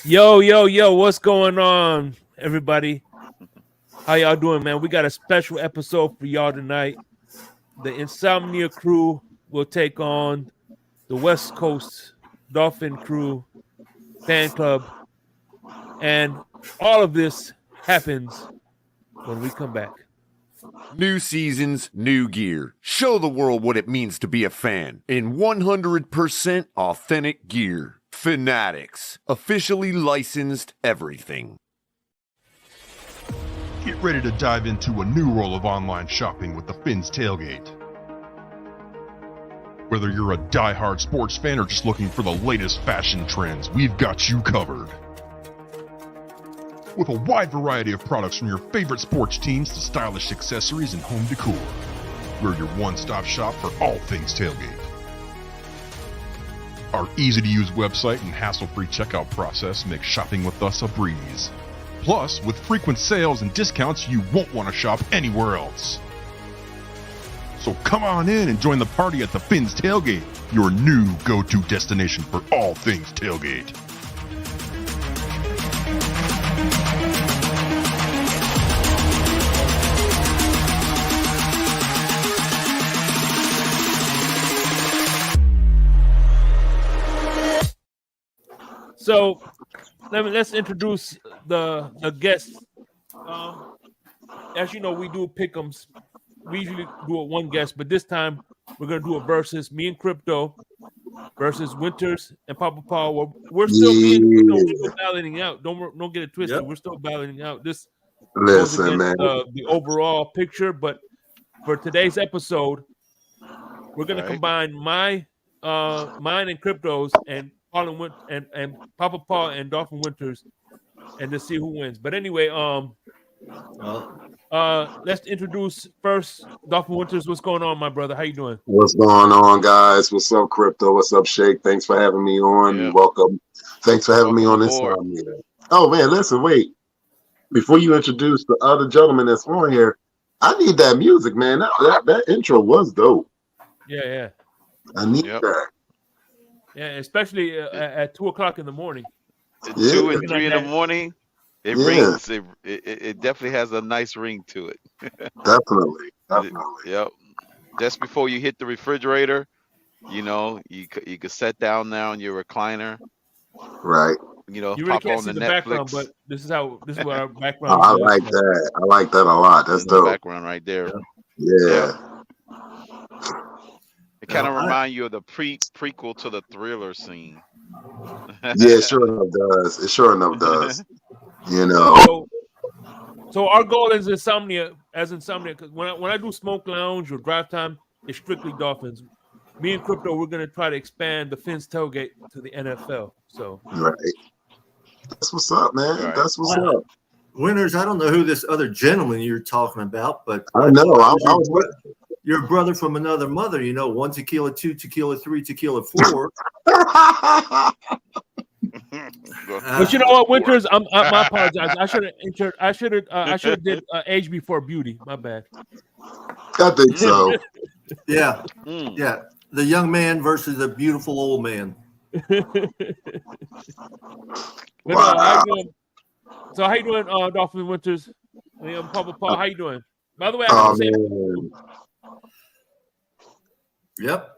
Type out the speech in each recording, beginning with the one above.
Yo, what's going on, everybody? How y'all doing, man? We got a special episode for y'all tonight. The Insomnia crew will take on the West Coast Dolphin crew fan club. And all of this happens when we come back. New seasons, new gear. Show the world what it means to be a fan in 100% authentic gear. Fanatics, officially licensed everything. Get ready to dive into a new world of online shopping with the Fins Tailgate. Whether you're a die-hard sports fan or just looking for the latest fashion trends, we've got you covered. With a wide variety of products from your favorite sports teams to stylish accessories and home decor, we're your one-stop shop for all things tailgate. Our easy-to-use website and hassle-free checkout process make shopping with us a breeze. Plus, with frequent sales and discounts, you won't want to shop anywhere else. So come on in and join the party at the Fins Tailgate, your new go-to destination for all things tailgate. So let's introduce the guests. As you know, we do pick'ems. We usually do it one guest, but this time we're gonna do a versus me and Crypto versus Winters and Papa Paul. We're still battling out. Don't get it twisted. Yep. We're still battling out. This listen, man. The overall picture, but for today's episode, we're gonna combine mine and Crypto's and Paul and Papa Paul and Dolphin Winters, and to see who wins. But anyway, let's introduce first Dolphin Winters. What's going on, my brother? How you doing? What's going on, guys? What's up, Crypto? What's up, Shake? Thanks for having me on. Yeah. Welcome. Thanks for having me on this time. Oh man, listen, wait. Before you introduce the other gentleman that's on here, I need that music, man. That intro was dope. Yeah. I need that. Yeah, especially at 2:00 in the morning. 2 and 3 in the morning, it rings. It definitely has a nice ring to it. Definitely. Yep. Just before you hit the refrigerator, you could sit down now in your recliner. Right. You really pop can't on see the the Netflix. background, but this is what our background. I like that. I like that a lot. That's dope. The background right there. Yeah. It kind of reminds you of the prequel to the Thriller scene. Yeah, sure enough does. It sure enough does. So our goal is Insomnia, because when I do Smoke Lounge or Drive Time, it's strictly Dolphins. Me and Crypto, we're gonna try to expand the Fins Tailgate to the NFL. So right. That's what's up, man. Right. That's what's up. Winters, I don't know who this other gentleman you're talking about, but I know. I was with your brother from another mother, 1 tequila, 2 tequila, 3 tequila, 4. But you know what, Winters? I apologize. I should have did age before beauty. My bad. I think so. Yeah. The young man versus the beautiful old man. Wow. So how you doing, Dolphin Winters? Papa Paul, how you doing? By the way, I say. Yep.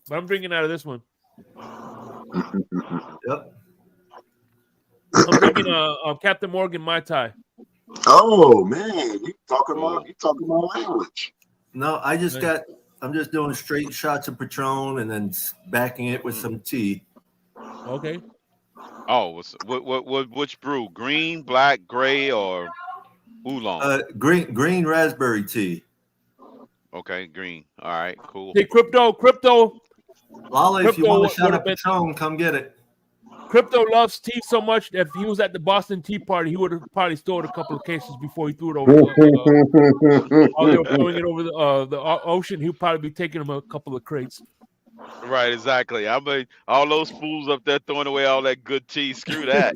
But I'm drinking out of this one. Yep. I'm drinking Captain Morgan Mai Tai. Oh man, you talking my language. No, I'm just doing straight shots of Patron and then backing it with some tea. Okay. Oh, which brew? Green, black, gray, or oolong? Green raspberry tea. Okay, green. All right, cool. Hey, Crypto. Lala, if you want a shot of Patron, come get it. Crypto loves tea so much that if he was at the Boston Tea Party, he would have probably stored a couple of cases before he threw it over. While they were throwing it over the ocean, he'll probably be taking him a couple of crates. Right, exactly. I mean, all those fools up there throwing away all that good tea. Screw that.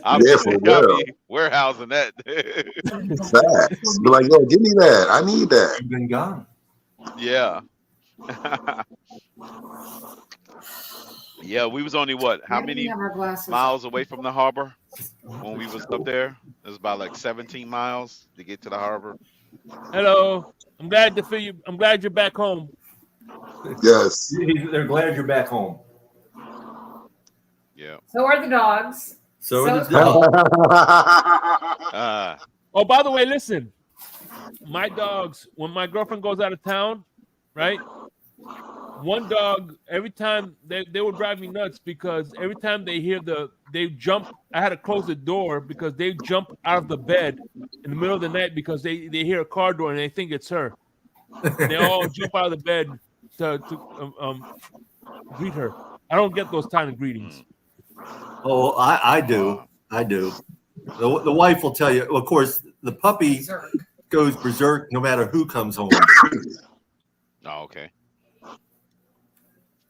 I'll be warehousing that. Facts. Be like, yo, give me that. I need that. You've been gone. Yeah. Yeah, we was only how many miles away from the harbor when we was up there? It was about like 17 miles to get to the harbor. Hello. I'm glad to feel you. I'm glad you're back home. Yes. They're glad you're back home. Yeah. So are the dogs. So are the dogs. Oh, by the way, listen. My dogs, when my girlfriend goes out of town, right? One dog, every time they would drive me nuts because every time they hear they jump. I had to close the door because they jump out of the bed in the middle of the night because they hear a car door and they think it's her. They all jump out of the bed to greet her. I don't get those kind of greetings. Oh, I do. I do. The wife will tell you. Of course, the puppy goes berserk no matter who comes home. Oh, okay.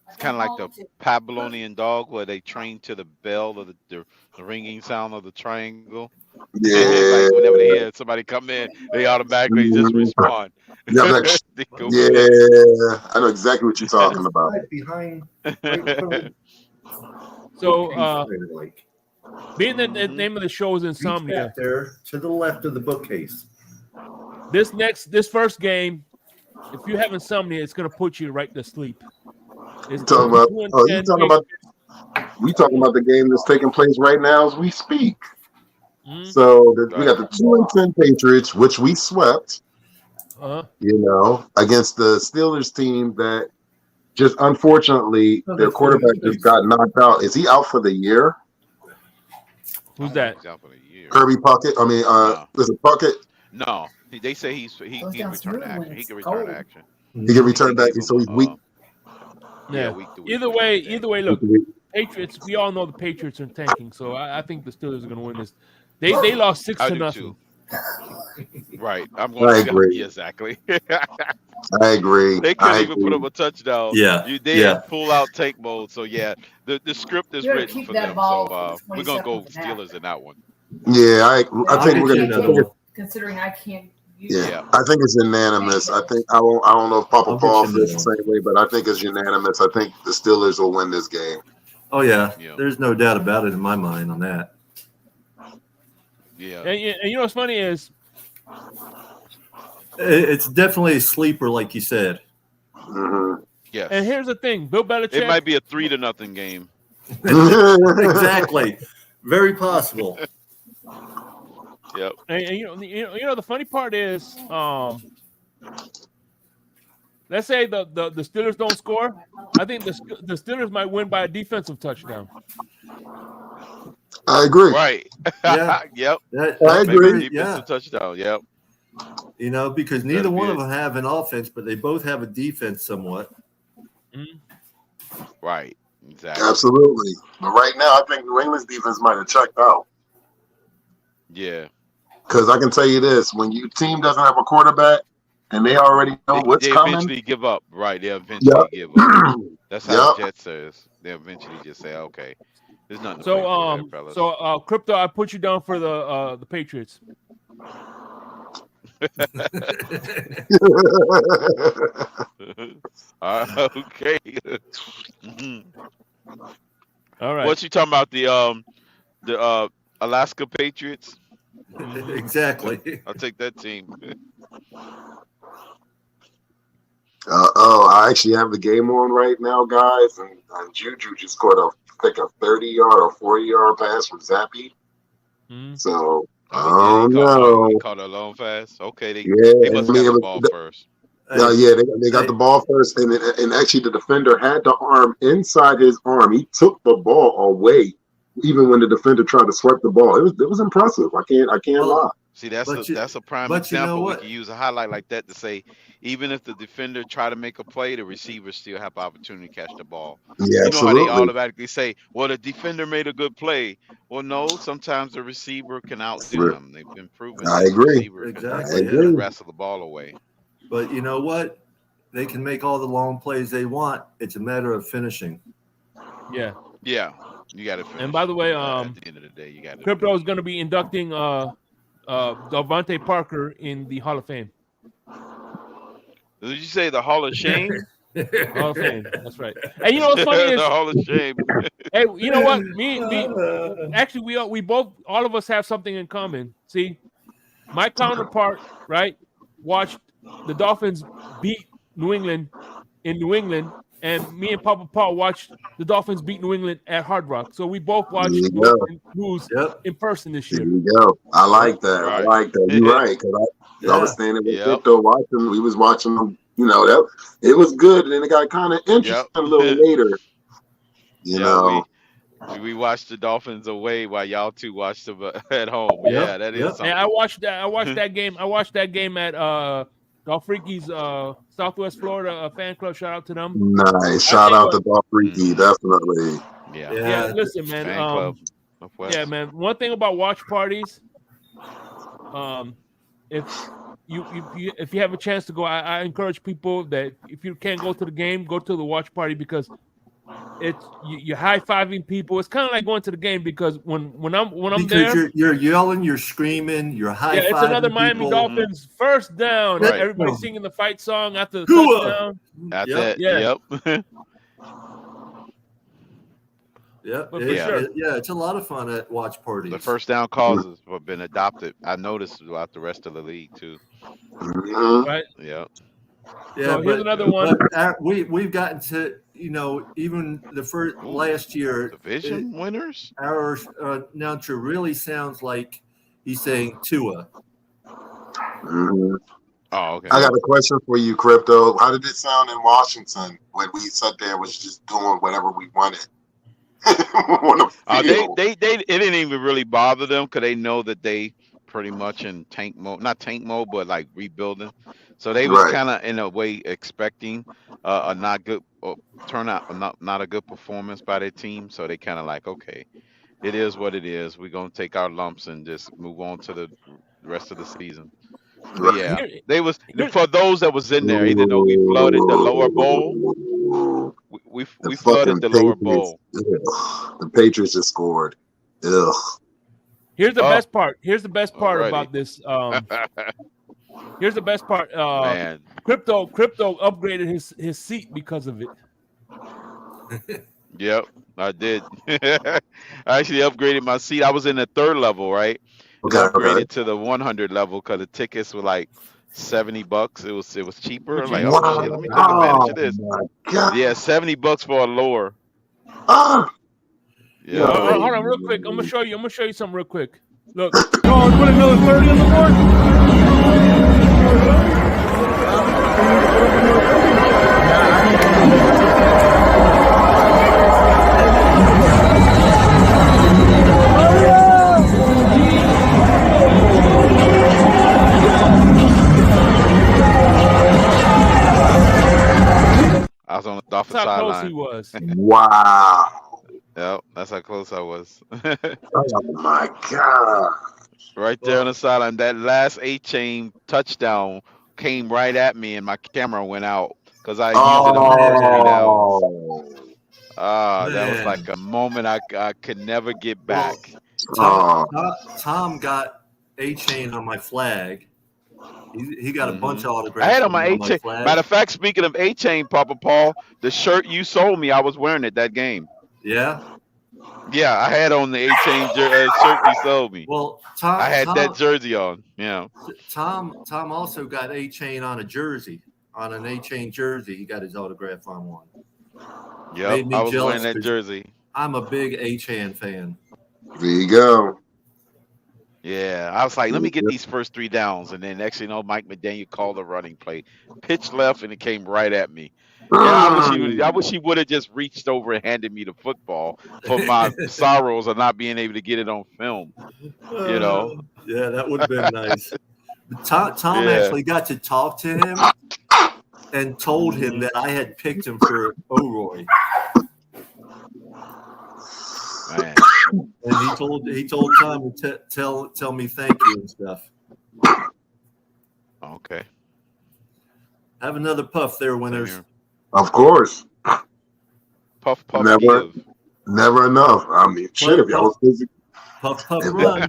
It's kind of like the Pavlovian dog where they train to the bell or the ringing sound of the triangle. Yeah. Like whenever they hear somebody come in, they automatically just respond. Yeah, I know exactly what you're talking about. Right behind. So, being that the name of the show is Insomnia. Back there to the left of the bookcase. This first game, if you have insomnia, it's gonna put you right to sleep. We talking about the game that's taking place right now as we speak. Mm-hmm. So we got the 2-10 Patriots, which we swept. Against the Steelers team that just unfortunately their quarterback just got knocked out. Is he out for the year? Who's that? He's out for the year. Kirby Puckett. I mean, is it Puckett? No, they say he can return to action. He can return to action. He can return back, so he's weak. Yeah. Week to week. Either way, look, Patriots. We all know the Patriots are tanking, so I think the Steelers are going to win this. They lost 6-0. Right. I agree. Exactly. I agree. They couldn't even put up a touchdown. Yeah. They in full out tank mode. So yeah, the script is written for them. So we're gonna go Steelers in that one. Yeah, I think we're gonna. Considering I can't. Yeah, I think it's unanimous. I don't know if Papa Paul feels the same way, but I think it's unanimous. I think the Steelers will win this game. Oh yeah. There's no doubt about it in my mind on that. Yeah. And you know what's funny is it's definitely a sleeper, like you said. Mm-hmm. Yes. And here's the thing, Bill Belichick. It might be a 3-0 game. Exactly. Very possible. Yep. And you know the funny part is, let's say the Steelers don't score. I think the Steelers might win by a defensive touchdown. I agree. Right. Yeah. Yep. I agree. Defensive touchdown. Yep. Because neither one of them have an offense, but they both have a defense somewhat. Mm-hmm. Right. Exactly. Absolutely. But right now, I think New England's defense might have checked out. Yeah. Because I can tell you this: when your team doesn't have a quarterback and they already know what's coming, they eventually give up. Right. They eventually give up. That's how the Jets says. They eventually just say, "Okay, there's nothing." So Crypto, I put you down for the Patriots. Okay. All right. What you talking about? The Alaska Patriots? Exactly. I'll take that team. I actually have the game on right now, guys, and Juju just scored a 30-yard or 40-yard pass from Zappy. Mm-hmm. So no, He caught a long pass. Okay, they must have the ball first. They got the ball first, and actually the defender had the arm inside his arm. He took the ball away, even when the defender tried to swipe the ball. It was impressive. I can't lie. See, that's a prime example. We can use a highlight like that to say, even if the defender try to make a play, the receiver still have opportunity to catch the ball. Yeah, absolutely. How they automatically say, well, the defender made a good play. Well, no, sometimes the receiver can outdo them. They've been proven. I agree. Exactly. The rest of the ball away. But you know what? They can make all the long plays they want. It's a matter of finishing. Yeah. Yeah. You got to finish. And by the way, at the end of the day, you got to. Crypto is going to be inducting Devontae Parker in the Hall of Fame. Did you say the Hall of Shame? Hall of Fame. That's right. And you know what's funny is the Hall of Shame. Hey, you know what? Actually, we both, all of us have something in common. See, my counterpart, right, watched the Dolphins beat New England in New England, and me and Papa Paul watched the Dolphins beat New England at Hard Rock. So we both watched Blues in person this year. There you go. I like that. Right. I like that. You're right. Because I was standing with Victor watching. We was watching them. You know, that it was good, and then it got kind of interesting a little later. You know. We watched the Dolphins away while y'all two watched them at home. Yeah, that is something. And I watched that game. I watched that game at Dolphriki's Southwest Florida fan club. Shout out to them. Nice. Shout out to Dolphriki, definitely. Yeah. Listen, man. Yeah, man. One thing about watch parties, if you have a chance to go, I encourage people that if you can't go to the game, go to the watch party because you're high-fiving people. It's kind of like going to the game because when I'm there, you're yelling, you're screaming, you're high-fiving. Yeah, it's another Miami Dolphins first down. Right. Everybody's singing the fight song after the touchdown. That's it. Yep. It's a lot of fun at watch parties. The first down calls have been adopted. I noticed throughout the rest of the league too. Right. Yep. Yeah, so here's another one. We've gotten to, even the first last year division winners. Our announcer really sounds like he's saying Tua. Mm-hmm. Oh, okay. I got a question for you, Crypto. How did it sound in Washington when we sat there and was just doing whatever we wanted? It didn't even really bother them because they know that they pretty much in tank mode, not tank mode, but like rebuilding. So they was kind of in a way expecting a not good turnout, not a good performance by their team. So they kind of like, okay, it is what it is. We're gonna take our lumps and just move on to the rest of the season. But yeah, they was for those that was in there, even though we flooded the lower bowl. We flooded the lower bowl. The Patriots just scored. Ugh. Here's the best part. Here's the best part about this. Here's the best part. Man. Crypto upgraded his seat because of it. Yep, I did. I actually upgraded my seat. I was in the third level, right? Upgraded to the 100 level because the tickets were like $70. It was cheaper. Like, oh shit, let me take advantage of this. Yeah, $70 for a lower. Yeah. Hold on, real quick. I'm gonna show you something real quick. Look. Oh, put another 30 on the board. I was on the Dolphins sideline. That's how close he was. Wow. Yep, that's how close I was. Oh my God. Right there on the sideline. That last 8-chain touchdown came right at me and my camera went out because I used it on 3 downs. That was like a moment I could never get back. Tom got 8-chain on my flag. He got a bunch of autographs. I had on my 8-chain. Matter of fact, speaking of 8-chain, Papa Paul, the shirt you sold me, I was wearing it that game. Yeah? Yeah, I had on the 8-chain shirt you sold me. Well, I had that jersey on. Yeah. Tom also got 8-chain on a jersey, on an 8-chain jersey. He got his autograph on one. Yep, I was wearing that jersey. I'm a big 8-chain fan. There you go. Yeah, I was like, let me get these first 3 downs, and then next thing you know, Mike McDaniel called the running play, pitch left, and it came right at me. Yeah, I wish he would have just reached over and handed me the football for my sorrows of not being able to get it on film. You know? Yeah, that would have been nice. Tom actually got to talk to him and told him that I had picked him for O'Roy. Man. And he told Tom to tell me thank you and stuff. Okay. Have another puff there, winners. Of course. Puff, never enough. I mean, shit, if y'all was busy. Puff, run.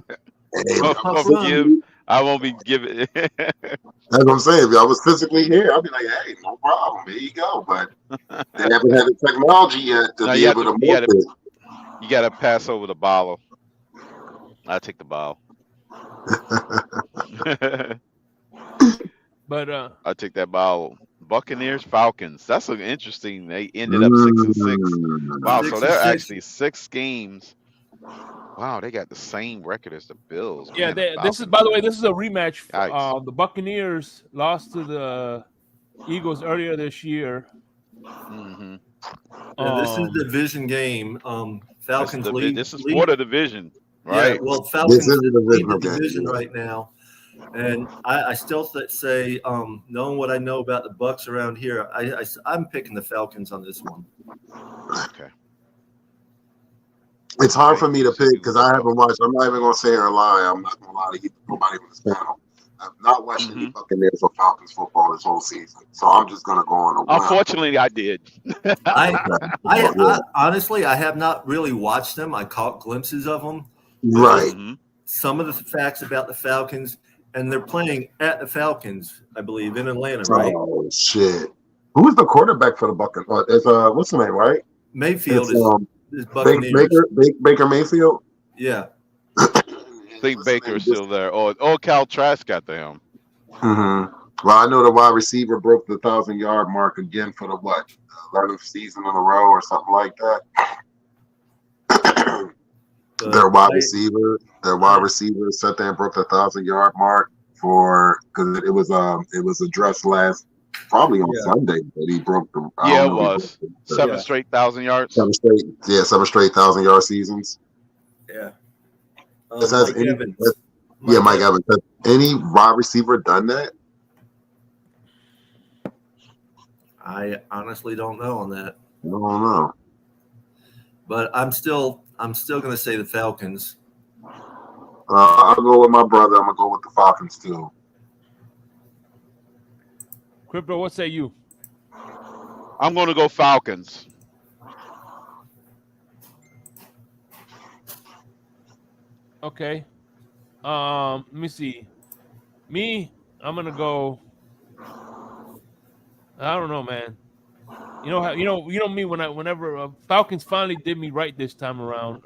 Puff, give. I won't be giving. That's what I'm saying. If I was physically here, I'd be like, hey, no problem. There you go. But they haven't had the technology yet to be able to move it. You got to pass over the bottle. I take the bottle. But I take that bottle. Buccaneers, Falcons. That's an interesting. They ended up 6-6. Wow, so they're actually 6 games. Wow, they got the same record as the Bills. yeah, Man, this is, by the way, this is a rematch. The Buccaneers lost to the Eagles earlier this year. Mm-hmm. This is a division game. Falcons lead. This is for the division, right? Yeah, well, Falcons This is a lead the division division game. right now. And I still say, knowing what I know about the Bucs around here, I'm picking the Falcons on this one. Okay. It's hard for me to pick because I haven't watched. I'm not even going to say or lie. I'm not going to lie to nobody on this panel. I've not watched any Buccaneers or Falcons football this whole season, so I'm just going to go on a whim. Unfortunately, I did. I honestly, I have not really watched them. I caught glimpses of them. Right. Some of the facts about the Falcons, and they're playing at the Falcons, I believe, in Atlanta, right? Oh shit! Who is the quarterback for the Buccaneers? It's what's the name? Right? Mayfield is Buccaneers. Baker Mayfield. Yeah. I think Baker's still there. Oh, Cal Trask got them. Mm-hmm. Well, I know the wide receiver broke the 1,000-yard mark again for the 11th season in a row or something like that. Their wide receiver sat there and broke the 1,000-yard mark because it was addressed probably on Sunday that he broke the. Yeah, it was 7 straight 1,000 yards. 7 straight 1,000-yard seasons. Yeah. Mike Evans. Has any wide receiver done that? I honestly don't know on that. I don't know. But I'm still going to say the Falcons. I'll go with my brother. I'm going to go with the Falcons too. Crypto, what say you? I'm going to go Falcons. Okay. Let me see. I'm gonna go. I don't know, man. You know how you know me whenever Falcons finally did me right this time around.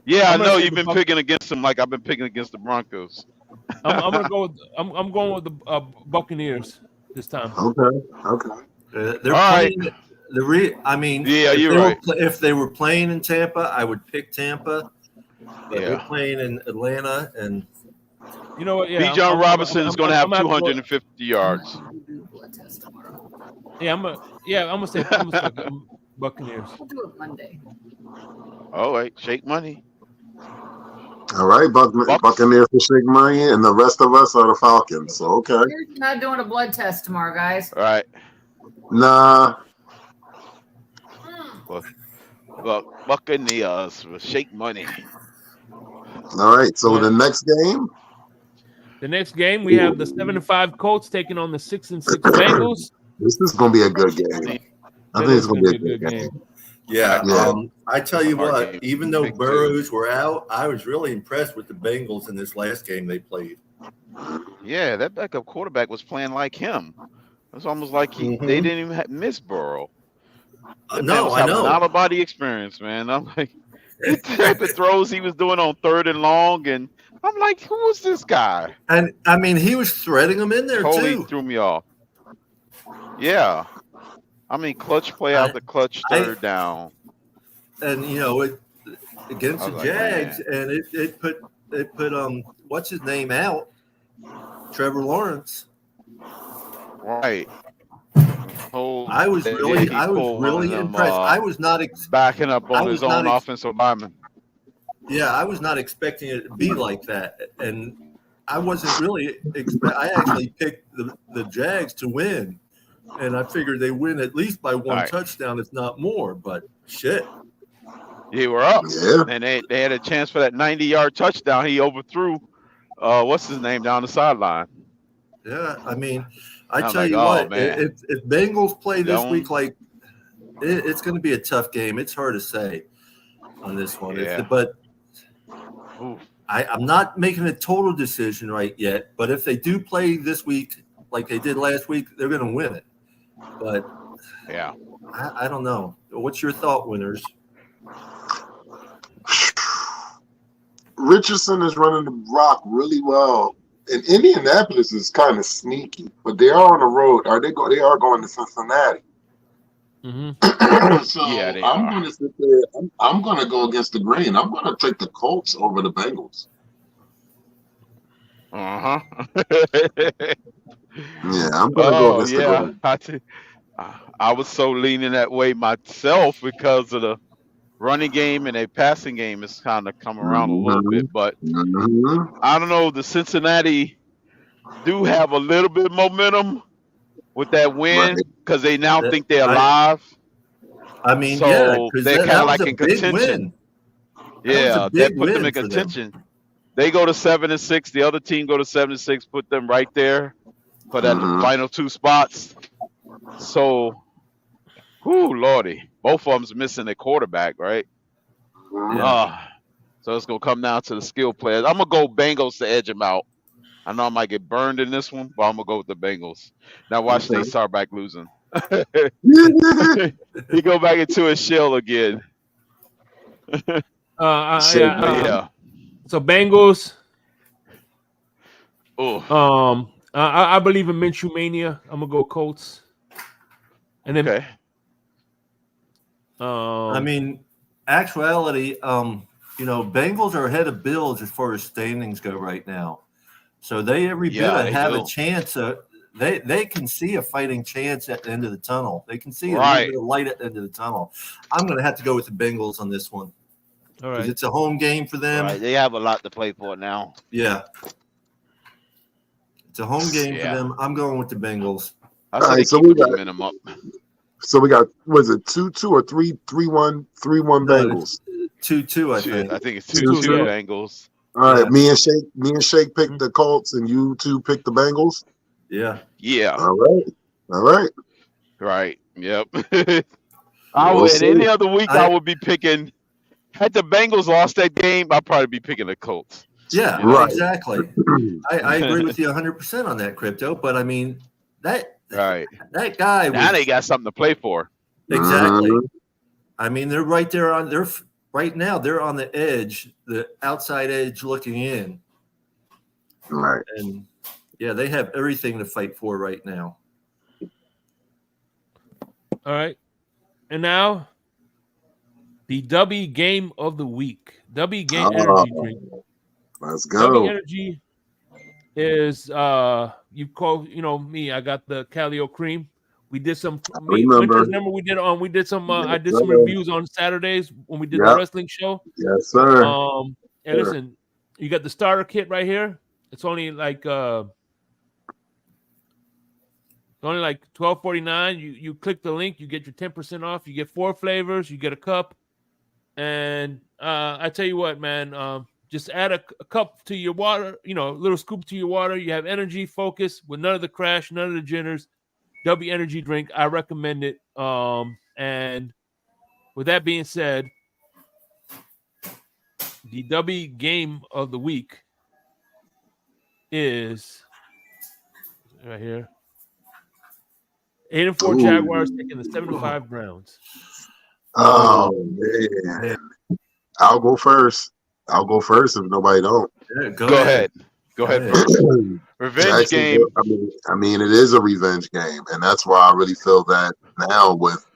Yeah, I know you've been picking against them like I've been picking against the Broncos. I'm gonna go with I'm going with the Buccaneers this time. Okay. They're playing. You're right. If they were playing in Tampa, I would pick Tampa. But they're playing in Atlanta, and you know what? Yeah, Bijan Robinson is going to have 250 yards. Yeah, I'm gonna say Buccaneers. We'll do it Monday. Oh wait, shake money. All right, Buccaneers for shake money, and the rest of us are the Falcons. So okay. You're not doing a blood test tomorrow, guys. All right. Nah. Buccaneers for shake money. All right. So the next game. The next game we have the 7-5 Colts taking on the 6-6 Bengals. This is going to be a good game. I think it's going to be a good game. Yeah. I tell you what, even though Burrows were out, I was really impressed with the Bengals in this last game they played. Yeah, that backup quarterback was playing like him. It was almost like they didn't even miss Burrow. No, I know. Out of body experience, man. I'm like, the type of throws he was doing on 3rd and long, and I'm like, who is this guy? And I mean, he was threading them in there totally too. Threw me off. Yeah, I mean, clutch play out the clutch 3rd down. And against the Jags, and it put what's his name out, Trevor Lawrence. Right. I was really impressed. I was not backing up on his own offensive lineman. Yeah, I was not expecting it to be like that, and I wasn't really. I actually picked the Jags to win, and I figured they win at least by one touchdown, if not more. But shit, they were up, and they had a chance for that 90-yard touchdown. He overthrew, what's his name, down the sideline. Yeah, I mean. I tell you what, if Bengals play this week, like it's going to be a tough game. It's hard to say on this one, but I'm not making a total decision right yet, but if they do play this week like they did last week, they're going to win it. But yeah, I don't know. What's your thought, Winners? Richardson is running the rock really well. And Indianapolis is kind of sneaky, but they are on the road. They are going to Cincinnati. Mm-hmm. So yeah, they I'm are. going to sit there. I'm going to go against the grain. I'm going to take the Colts over the Bengals. Uh-huh. Yeah, I'm going to go against the grain. I was so leaning that way myself because of the running game and a passing game is kind of come around a little bit. But I don't know. The Cincinnati do have a little bit of momentum with that win because they now think they're alive. I mean, so yeah, they're kind of like in contention. Yeah, that put them in contention. They go to 7-6. The other team go to 7-6. Put them right there for that final 2 spots. So, Lordy, both of them's missing their quarterback, right? So it's gonna come down to the skill players. I'm gonna go Bengals to edge them out. I know I might get burned in this one, but I'm gonna go with the Bengals. Now watch they start back losing. He go back into his shell again. Yeah. So Bengals. I believe in Minshew mania. I'm gonna go Colts. And then, I mean, actuality, Bengals are ahead of Bills as far as standings go right now. So they every bit have a chance. They can see a fighting chance at the end of the tunnel. They can see a little bit of light at the end of the tunnel. I'm going to have to go with the Bengals on this one. All right. It's a home game for them. Right. They have a lot to play for now. Yeah. It's a home game for them. I'm going with the Bengals. I said they keep the momentum up. So we got, was it 2-2 or 3-1 Bengals? 2-2, I think. I think it's 2-2 Bengals. All right, me and Shake picked the Colts, and you two picked the Bengals. Yeah. All right. Right. Yep. Any other week I would be picking. Had the Bengals lost that game, I'd probably be picking the Colts. Yeah, exactly. I agree with you 100% on that, Crypto. But I mean, that guy. Now they got something to play for. Exactly. I mean, they're right there on. Right now, they're on the edge, the outside edge, looking in. Right. And they have everything to fight for right now. All right. And now, the Dubby game of the week. Dubby game energy drink. Let's go. Dubby energy is you call me. I got the Calio cream. We did some. Remember we did some. I did some reviews on Saturdays when we did the wrestling show. Yes, sir. And listen, you got the starter kit right here. It's only like $12.49. You click the link, you get your 10% off. You get 4 flavors. You get a cup, and I tell you what, man. Just add a cup to your water. A little scoop to your water. You have energy, focus with none of the crash, none of the jitters. Dubby energy drink. I recommend it. And with that being said, the Dubby game of the week is right here. 8-4 Jaguars taking the 7-5 Browns. Oh man, I'll go first if nobody don't. Yeah, go ahead. Go ahead first. Revenge game. I mean, it is a revenge game, and that's why I really feel that now with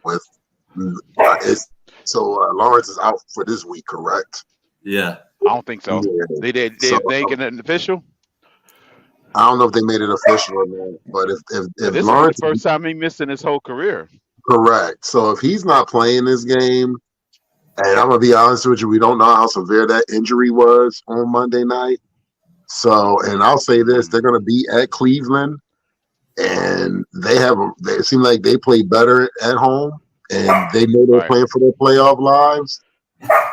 it's so Lawrence is out for this week, correct? Yeah, I don't think so. Yeah. They make it an official. I don't know if they made it official or not, but if this Lawrence is the first time he missed in his whole career. Correct. So if he's not playing this game, and I'm gonna be honest with you, we don't know how severe that injury was on Monday night. So, and I'll say this: they're gonna be at Cleveland, and they seem like they play better at home, and they know they're playing for their playoff lives.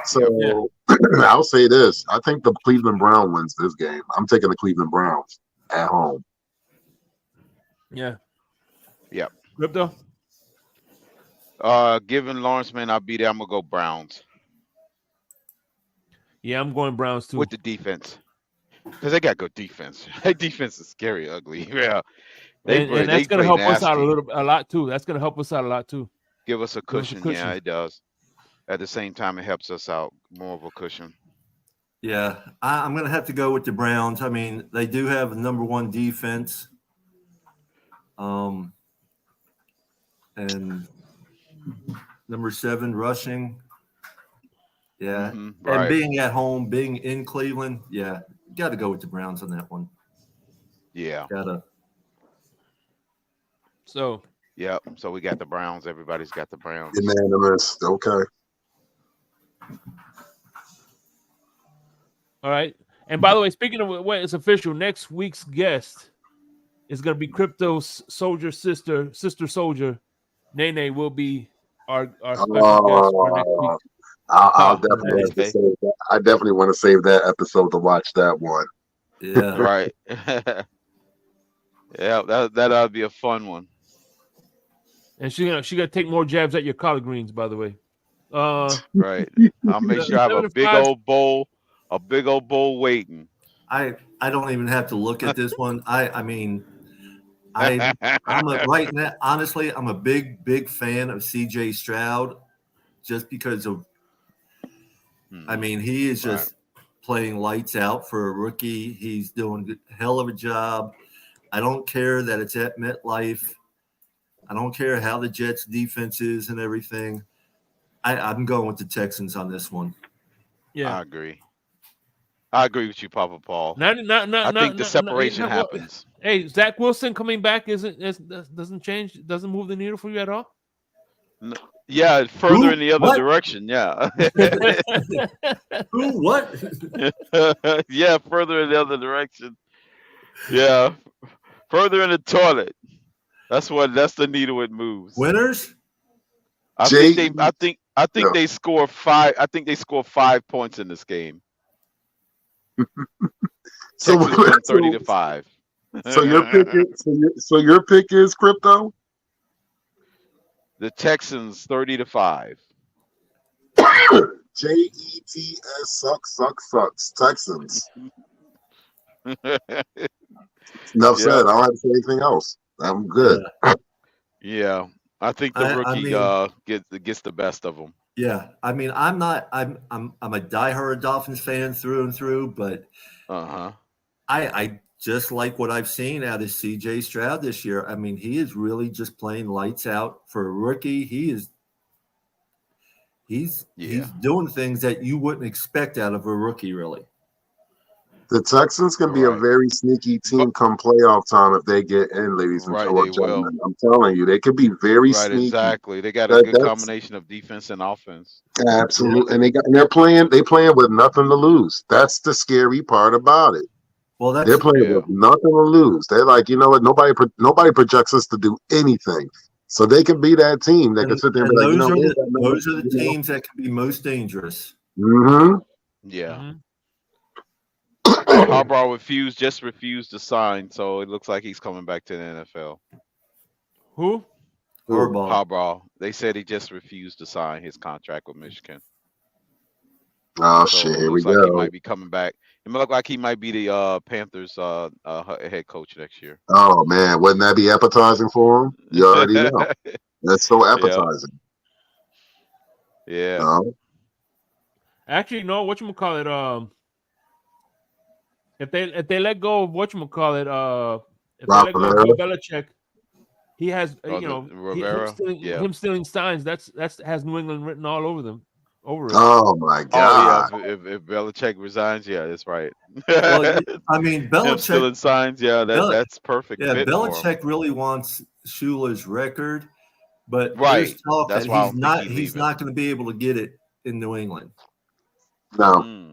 So I'll say this: I think the Cleveland Browns wins this game. I'm taking the Cleveland Browns at home. Yeah. Yep. Crypto. Given Lawrence may not be there, I'm gonna go Browns. Yeah, I'm going Browns too. With the defense. Because they got good defense. Their defense is scary, ugly. Yeah. And that's going to play help us out nasty. a lot too. That's going to help us out a lot too. Give us a cushion. Yeah, it does. At the same time, it helps us out more of a cushion. Yeah, I'm going to have to go with the Browns. I mean, they do have a number one defense. And number 7 rushing. Yeah. Right. And being at home, being in Cleveland, yeah, got to go with the Browns on that one. Yeah. Gotta. So. Yep. So we got the Browns. Everybody's got the Browns. Unanimous. Okay. All right. And by the way, speaking of what is official, next week's guest is going to be Crypto Soldier Sister Soldier. Nene will be our special guest for next week. I'll definitely have to save that. I definitely want to save that episode to watch that one. Yeah. Right. Yeah, that'll be a fun one. And she's gonna take more jabs at your collard greens, by the way. Right. I'll make sure I have a big old bowl waiting. I don't even have to look at this one. I'm right now. Honestly, I'm a big fan of CJ Stroud, just because of. I mean, he is just playing lights out for a rookie. He's doing a hell of a job. I don't care that it's at MetLife. I don't care how the Jets' defense is and everything. I'm going with the Texans on this one. Yeah, I agree with you, Papa Paul. I think the separation happens. Hey, Zach Wilson coming back doesn't change, doesn't move the needle for you at all. No, yeah, further in the other direction. Yeah. Who? What? Yeah, further in the other direction. Yeah, further in the toilet. That's the needle it moves. Winners. I think they score 5. I think they score 5 points in this game. So 30-5. So your pick is Crypto? The Texans 30-5. JETS sucks. Texans. Enough said. I don't have to say anything else. I'm good. Yeah, I think the rookie gets the best of them. Yeah, I mean, I'm a diehard Dolphins fan through and through, but I just like what I've seen out of CJ Stroud this year. I mean, he is really just playing lights out for a rookie. He's doing things that you wouldn't expect out of a rookie, really. The Texans can be a very sneaky team come playoff time if they get in, ladies and gentlemen. I'm telling you, they could be very sneaky. Exactly. They got a good combination of defense and offense. Absolutely, and they're playing with nothing to lose. That's the scary part about it. Well, they're playing with nothing to lose. They're like, you know what? Nobody projects us to do anything, so they can be that team that can sit there and be like, those are the teams that can be most dangerous. Mm-hmm. Yeah. Mm-hmm. Harbaugh refused to sign, so it looks like he's coming back to the NFL. Who? Harbaugh. They said he just refused to sign his contract with Michigan. Oh, shit, here we go. He might be coming back. It might look like he might be the Panthers head coach next year. Oh, man. Wouldn't that be appetizing for him? You already know. That's so appetizing. Yeah. No? Actually, no. Whatchamacallit? If they let go of whatchamacallit, if they let go of Belichick, he has him stealing signs. That's has New England written all over them. Over it. Oh my God! Oh, yeah, if Belichick resigns, yeah, that's right. Well, I mean, Belichick stealing signs, yeah, that's perfect. Yeah, Belichick really wants Shula's record, but there's talk that's that he's not going to be able to get it in New England. No.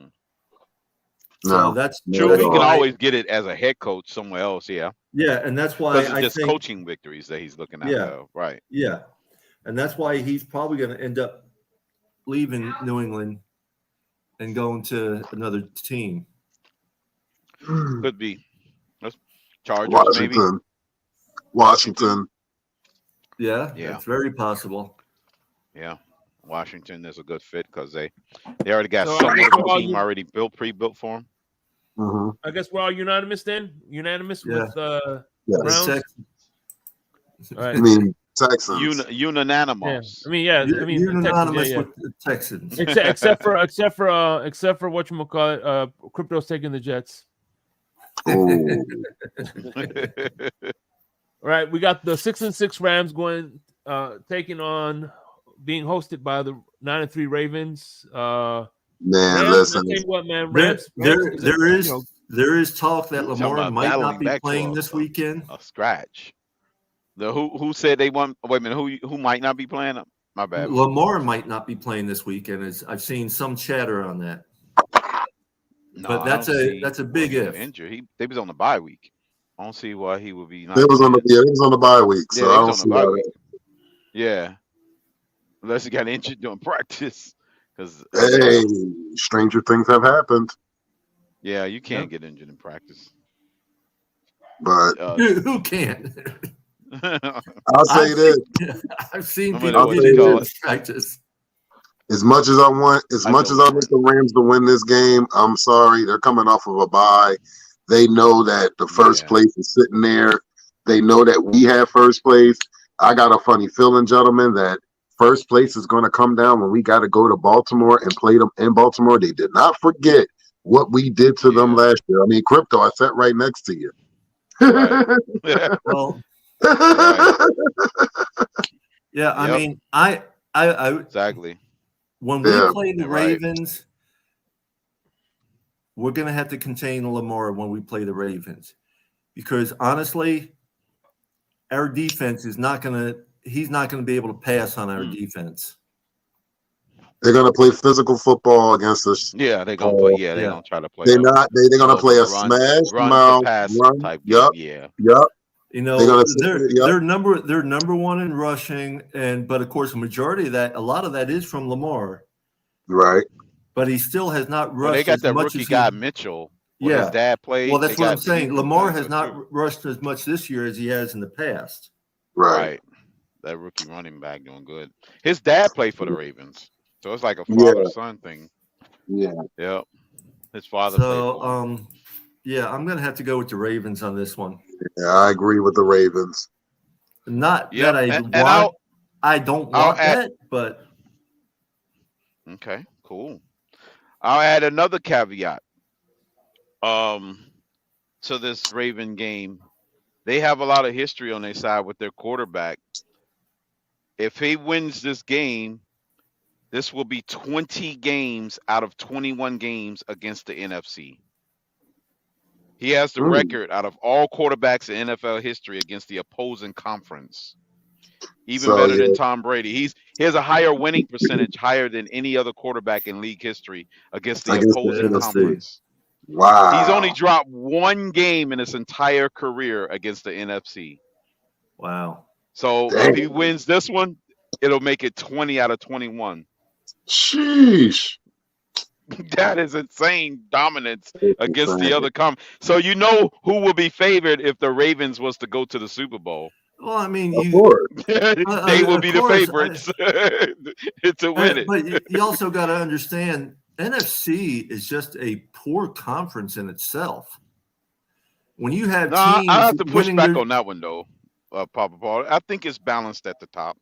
So that's true. He can always get it as a head coach somewhere else. Yeah. Yeah, and that's why I think coaching victories that he's looking at. Yeah. Right. Yeah, and that's why he's probably going to end up leaving New England and going to another team. Could be. Chargers, Washington. Yeah, it's very possible. Yeah. Washington is a good fit because they already got So, some I guess of the we're all team already pre-built for them. Mm-hmm. I guess we're all unanimous then. Unanimous with Yes. Browns. All right. I mean Texans. Unanimous. I mean, yeah. I mean, the Texans, unanimous yeah. with the Texans. except for whatchamacallit, Crypto's taking the Jets. Oh. All right, we got the 6-6 Rams going, taking on, being hosted by the 9-3 Ravens. Man, Rams, listen. I tell you what, man, There is talk that Talking Lamar about might not battling be back to playing this weekend. A scratch. Who said they want? Wait a minute. Who might not be playing? My bad. Lamar might not be playing this weekend. I've seen some chatter on that. No, but that's a big if. Injured. They was on the bye week. I don't see why he would be. It was on the bye week. So yeah, I don't on see the bye why. week. Yeah, unless he got injured during practice. Because hey, stranger things have happened. Yeah, you can't get injured in practice. But who can? I'll say this. I've seen people get injured in practice. As much as I want the Rams to win this game, I'm sorry. They're coming off of a bye. They know that the first place is sitting there. They know that we have first place. I got a funny feeling, gentlemen, that first place is going to come down when we got to go to Baltimore and play them in Baltimore. They did not forget what we did to them last year. I mean, Crypto, I sat right next to you. Right. Well, yeah, I mean, I exactly. When we play the Ravens, we're going to have to contain Lamar when we play the Ravens, because honestly, our defense is not going to. He's not going to be able to pass on our defense. They're going to play physical football against us. Yeah, they're going to play. Yeah, they're going to try to play. They're not. They're going to play a smash mouth run type. Yep. Yeah. You know, they're number one in rushing, but of course, the majority of that, a lot of that is from Lamar. Right. But he still has not rushed. They got as that much rookie as guy Mitchell. His dad played. Well, that's what I'm saying. Lamar has not rushed as much this year as he has in the past. Right. That rookie running back doing good. His dad played for the Ravens, so it's like a father-son thing. Yeah. Yep. His father. So, yeah, I'm gonna have to go with the Ravens on this one. Yeah, I agree with the Ravens. Not that I don't want that, but okay, cool. I'll add another caveat. To this Raven game, they have a lot of history on their side with their quarterback. If he wins this game, this will be 20 games out of 21 games against the NFC. He has the record out of all quarterbacks in NFL history against the opposing conference. Even better than Tom Brady. He has a higher winning percentage, higher than any other quarterback in league history against the opposing conference. Wow. He's only dropped one game in his entire career against the NFC. Wow. So if he wins this one, it'll make it 20 out of 21. Sheesh. That is insane dominance against the other So you know who will be favored if the Ravens was to go to the Super Bowl. Well, I mean, they will be the favorites to win it. But you also got to understand, NFC is just a poor conference in itself. When you have teams, I have to push back on that one though, Papa Paul. I think it's balanced at the top.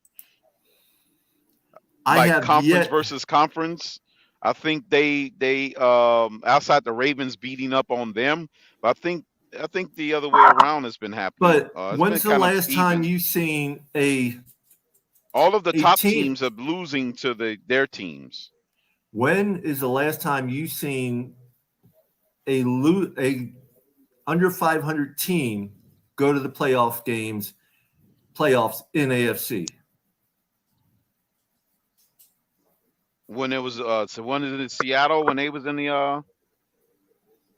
Conference versus conference. I think they outside the Ravens beating up on them, but I think the other way around has been happening. But when's the last time you've seen all of the top teams are losing to their teams? When is the last time you've seen a under 500 team go to the playoffs in AFC? When it was so when is it in Seattle when they was in the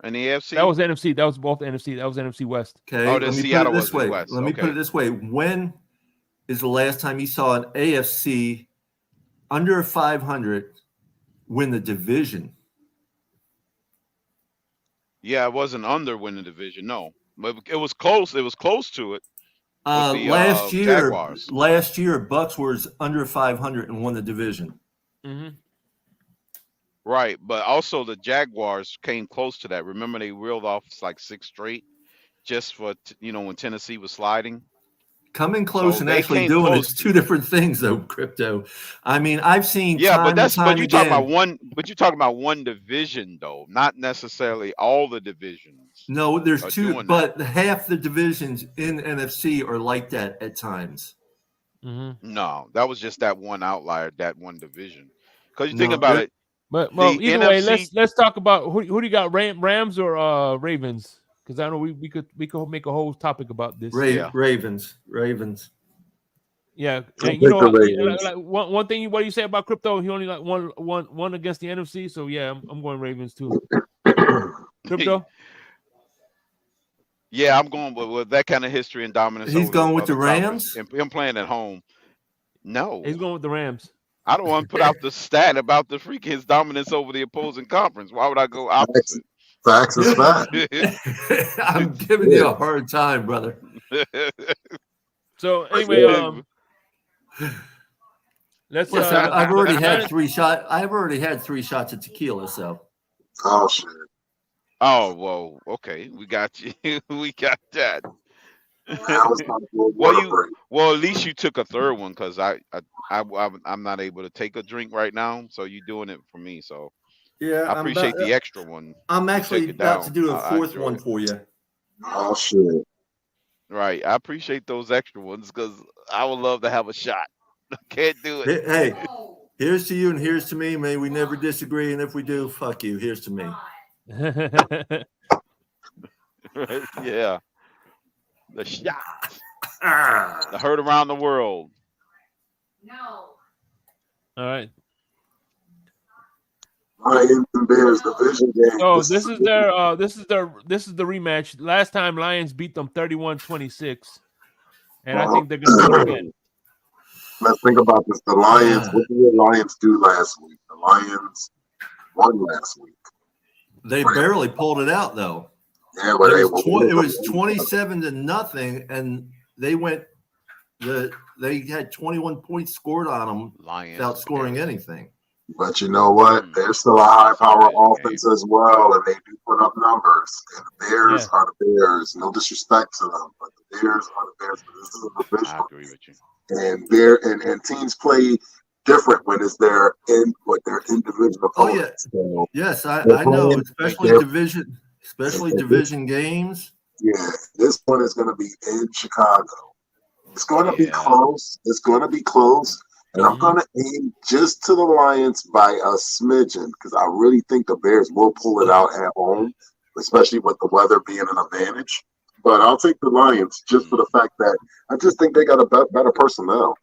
AFC? That was NFC. That was both NFC. That was NFC West. Okay. Oh, then Seattle was way. West. Let me put it this way. When is the last time you saw an AFC under 500 win the division? Yeah, it wasn't under win the division. No, but it was close. It was close to it. Last year, Bucks was under 500 and won the division. Mm-hmm. Right, but also the Jaguars came close to that. Remember, they reeled off like 6 straight just for when Tennessee was sliding. Coming close So and they actually came doing close it's to two different things, though. Crypto. I mean, I've seen Yeah, but time and that's time you're talking about again. one. But you're talking about one division, though, not necessarily all the divisions No, there's are two, doing that. but half the divisions in NFC are like that at times. Mm-hmm. No, that was just that one outlier, that one division. Because you think No, about it, But well, the either way, NFC. let's talk about who do you got, Rams or Ravens? Because I know we could make a whole topic about this. Yeah. Ravens. Yeah, I'll and you take know the Ravens. like one thing. What do you say about crypto? He only like one against the NFC. So yeah, I'm going Ravens too. Crypto. Yeah, I'm going with that kind of history and dominance. He's over going with other the Rams. and him playing at home. No, He's going with the Rams. I don't want to put out the stat about the freaking his dominance over the opposing conference. Why would I go opposite? Facts is fact. I'm giving you a hard time, brother. So anyway, let's. Listen, I've already had 3 shots. I've already had 3 shots of tequila. So. Oh shit. Oh well, okay, we got you. We got that. Well, at least you took a third one because I'm not able to take a drink right now, so you're doing it for me. So yeah, I appreciate the extra one. I'm actually about to do a 4th one for you. Oh shit! Right, I appreciate those extra ones because I would love to have a shot. Can't do it. Hey, here's to you and here's to me. May we never disagree, and if we do, fuck you. Here's to me. Yeah. The shot. The herd around the world. No. All right. Lions and Bears division game. Oh, this is the rematch. Last time Lions beat them 31-26. And I think they're gonna do it again. Let's think about this. The Lions, what did the Lions do last week? The Lions won last week. They barely pulled it out though. Yeah, but it was 27-0, and they went. They had 21 points scored on them without scoring anything. But you know what? They're still a high-power offense as well, and they do put up numbers. And the Bears are the Bears. No disrespect to them, but the Bears are the Bears. This is a division. I agree with you. And teams play different when it's their individual opponents. Oh yeah, yes, I know, especially division games. Yeah, this one is going to be in Chicago. It's going to be close. It's going to be close. And I'm going to aim just to the Lions by a smidgen because I really think the Bears will pull it out at home, especially with the weather being an advantage. But I'll take the Lions just for the fact that I just think they got a better personnel.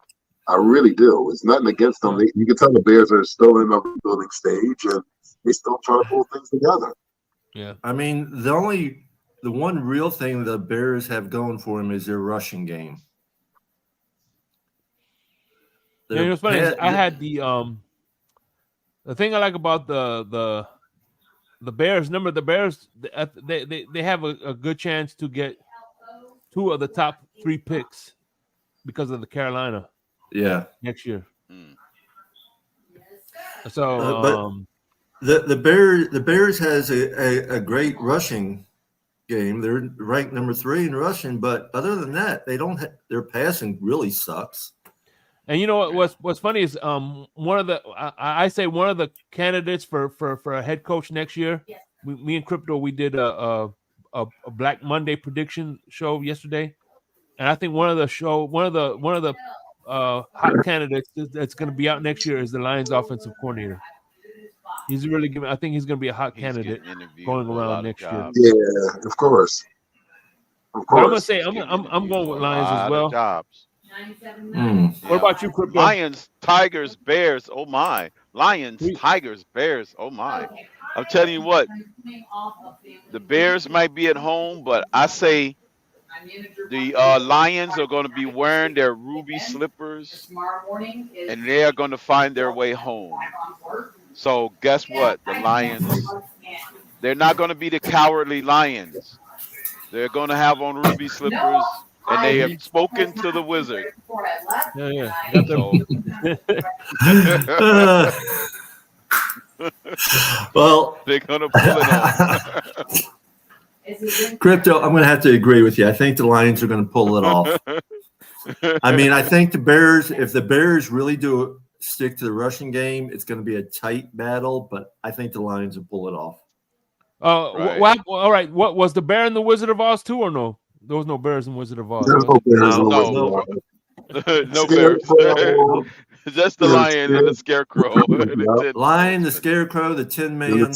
I really do. It's nothing against them. You can tell the Bears are still in the rebuilding stage, and they still trying to pull things together. Yeah. I mean, the one real thing the Bears have going for them is their rushing game. Yeah, you know, it's funny. I had the thing I like about the Bears. Remember, the Bears they have a good chance to get 2 of the top 3 picks because of the Carolina. Yeah, next year. So, but the Bears has a great rushing game. They're ranked number 3 in rushing, but other than that, they don't. Their passing really sucks. And you know what's funny is one of the candidates for a head coach next year. Me and Crypto, we did a Black Monday prediction show yesterday, and I think one of the hot candidates that's going to be out next year is the Lions offensive coordinator. He's really giving. I think he's going to be a hot candidate going around next year. Yeah, of course. But I'm going to say I'm going with Lions as well. Jobs. What about you, Crypto? Lions, Tigers, Bears. Oh my! Lions, Tigers, Bears. Oh my! I'm telling you what. The Bears might be at home, but I say the Lions are going to be wearing their ruby slippers, and they are going to find their way home. So guess what? The Lions, they're not going to be the cowardly Lions. They're going to have on ruby slippers, and they have spoken to the wizard. Yeah. Well, They're gonna pull it off. Crypto, I'm going to have to agree with you. I think the Lions are going to pull it off. I mean, I think the Bears, if the Bears really do stick to the rushing game, it's going to be a tight battle, but I think the Lions will pull it off. Right. All right. What was the Bear and the Wizard of Oz too, or no? There was no Bears and Wizard of Oz. There's no Bears in the Wizard of No. Oz. No Bears. Just the Lion and the Scarecrow. Lion, the Scarecrow, the Tin Man,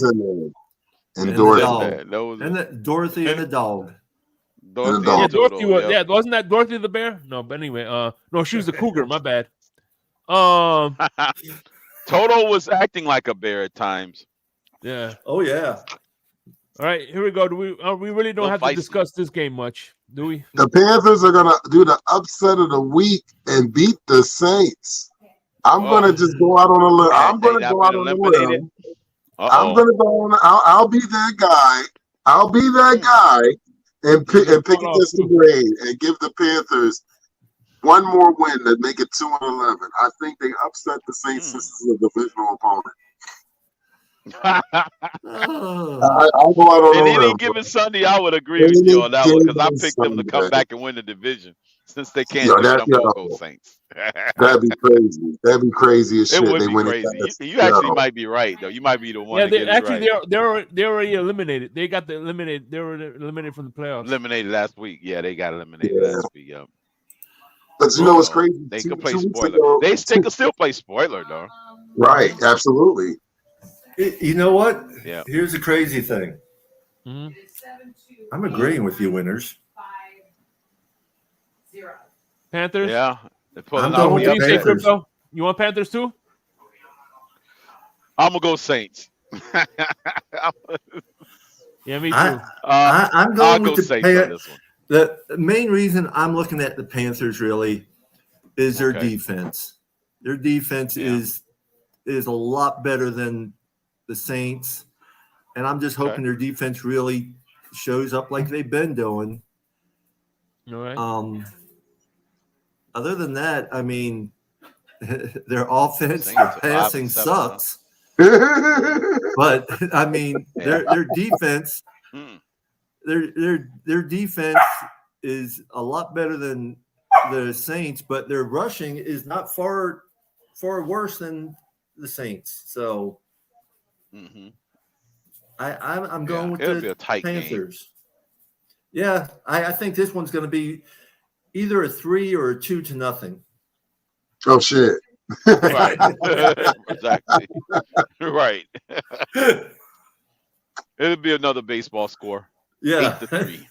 and Dorothy. And Dorothy and the dog. Dorothy was, wasn't that Dorothy the bear? No, but anyway, no, she was the cougar. My bad. Toto was acting like a bear at times. Yeah. Oh yeah. All right, here we go. Do we really don't have to discuss this game much, do we? The Panthers are gonna do the upset of the week and beat the Saints. I'm gonna just go out on a limb. I'm gonna go out on a limb. I'm gonna go on. I'll be that guy. I'll be that guy and pick against the grain and give the Panthers one more win to make it 2-11. I think they upset the Saints. This is a divisional opponent. I'll go out on in a any limb. given Sunday, I would agree with you on that one because I picked them to come back and win the division. Since they can't do it, I'm going to go Saints. That'd be crazy. That'd be crazy as shit. It would they be win crazy. You actually might be right, though. You might be the one. They're already eliminated. They got eliminated. They were eliminated from the playoffs. Eliminated last week. Yeah, they got eliminated last week. Yeah. But you know what's crazy? They can play spoiler. They can still play spoiler, though. Right. Absolutely. You know what? Yeah. Here's the crazy thing. Mm-hmm. I'm agreeing with you, winners. Panthers. Yeah. I'm going with Panthers. You want Panthers too? I'm gonna go Saints. Yeah, me too. I'm going with the Saints on this one. The main reason I'm looking at the Panthers really is their defense. Their defense is a lot better than the Saints, and I'm just hoping their defense really shows up like they've been doing. All right. Other than that, I mean, their offense, their passing sucks. But I mean, their defense, their defense is a lot better than the Saints, but their rushing is not far worse than the Saints. So I'm going with the Panthers. Game. Yeah, I think this one's going to be either a 3 or a 2-0. Oh shit! Right, exactly. Right. It'll be another baseball score. Yeah. 8-3.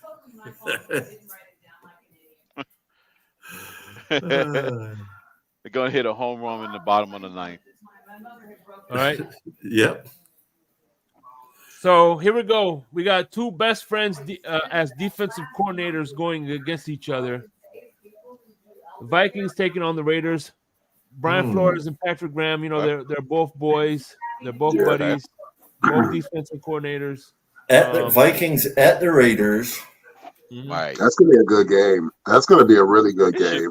They're gonna hit a home run in the bottom of the ninth. All right. Yep. So here we go. We got two best friends as defensive coordinators going against each other. The Vikings taking on the Raiders. Brian Flores and Patrick Graham, they're both boys. They're both buddies. Both defensive coordinators. At the Vikings at the Raiders. Right. That's gonna be a good game. That's gonna be a really good game.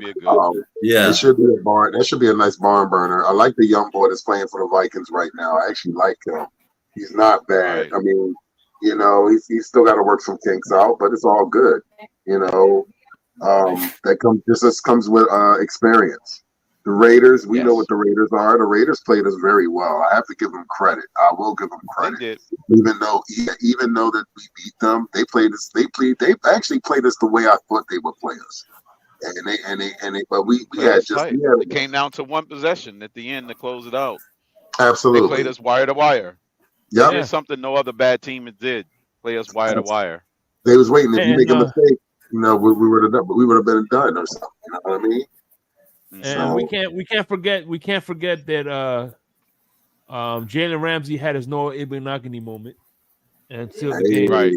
Yeah. It should be a barn. That should be a nice barn burner. I like the young boy that's playing for the Vikings right now. I actually like him. He's not bad. Right. I mean, he's still got to work some kinks out, but it's all good. That comes with experience. The Raiders, we know what the Raiders are. The Raiders played us very well. I have to give them credit. I will give them credit. Even though that we beat them, they actually played us the way I thought they would play us. But we it came down to one possession at the end to close it out. Absolutely. They played us wire to wire. Yeah. It's something no other bad team did. Play us wire to wire. They was waiting. If you make a mistake, we would have been done or something. You know what I mean? And we can't forget that Jalen Ramsey had his Noah Ibn moment and sealed the game. Right.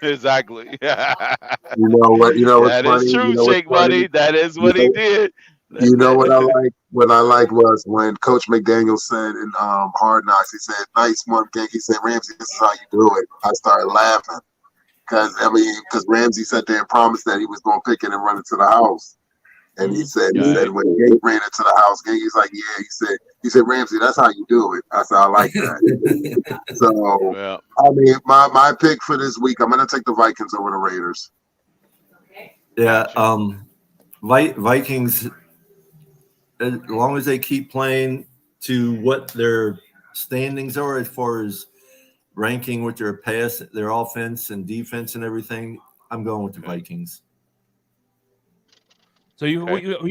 Exactly. You know what? That is true, Shake Buddy. That is what he did. You know what I like? What I like was when Coach McDaniel said in Hard Knocks, he said, "Nice one, King." He said, "Ramsey, this is how you do it." I started laughing. Because Ramsey sat there and promised that he was going to pick it and run it to the house. And he said when Gabe ran it to the house, he's like, yeah, he said, Ramsey, that's how you do it. I said, I like that. So, I mean, my pick for this week, I'm going to take the Vikings over the Raiders. Yeah, Vikings, as long as they keep playing to what their standings are as far as ranking with their offense and defense and everything, I'm going with the Vikings. So you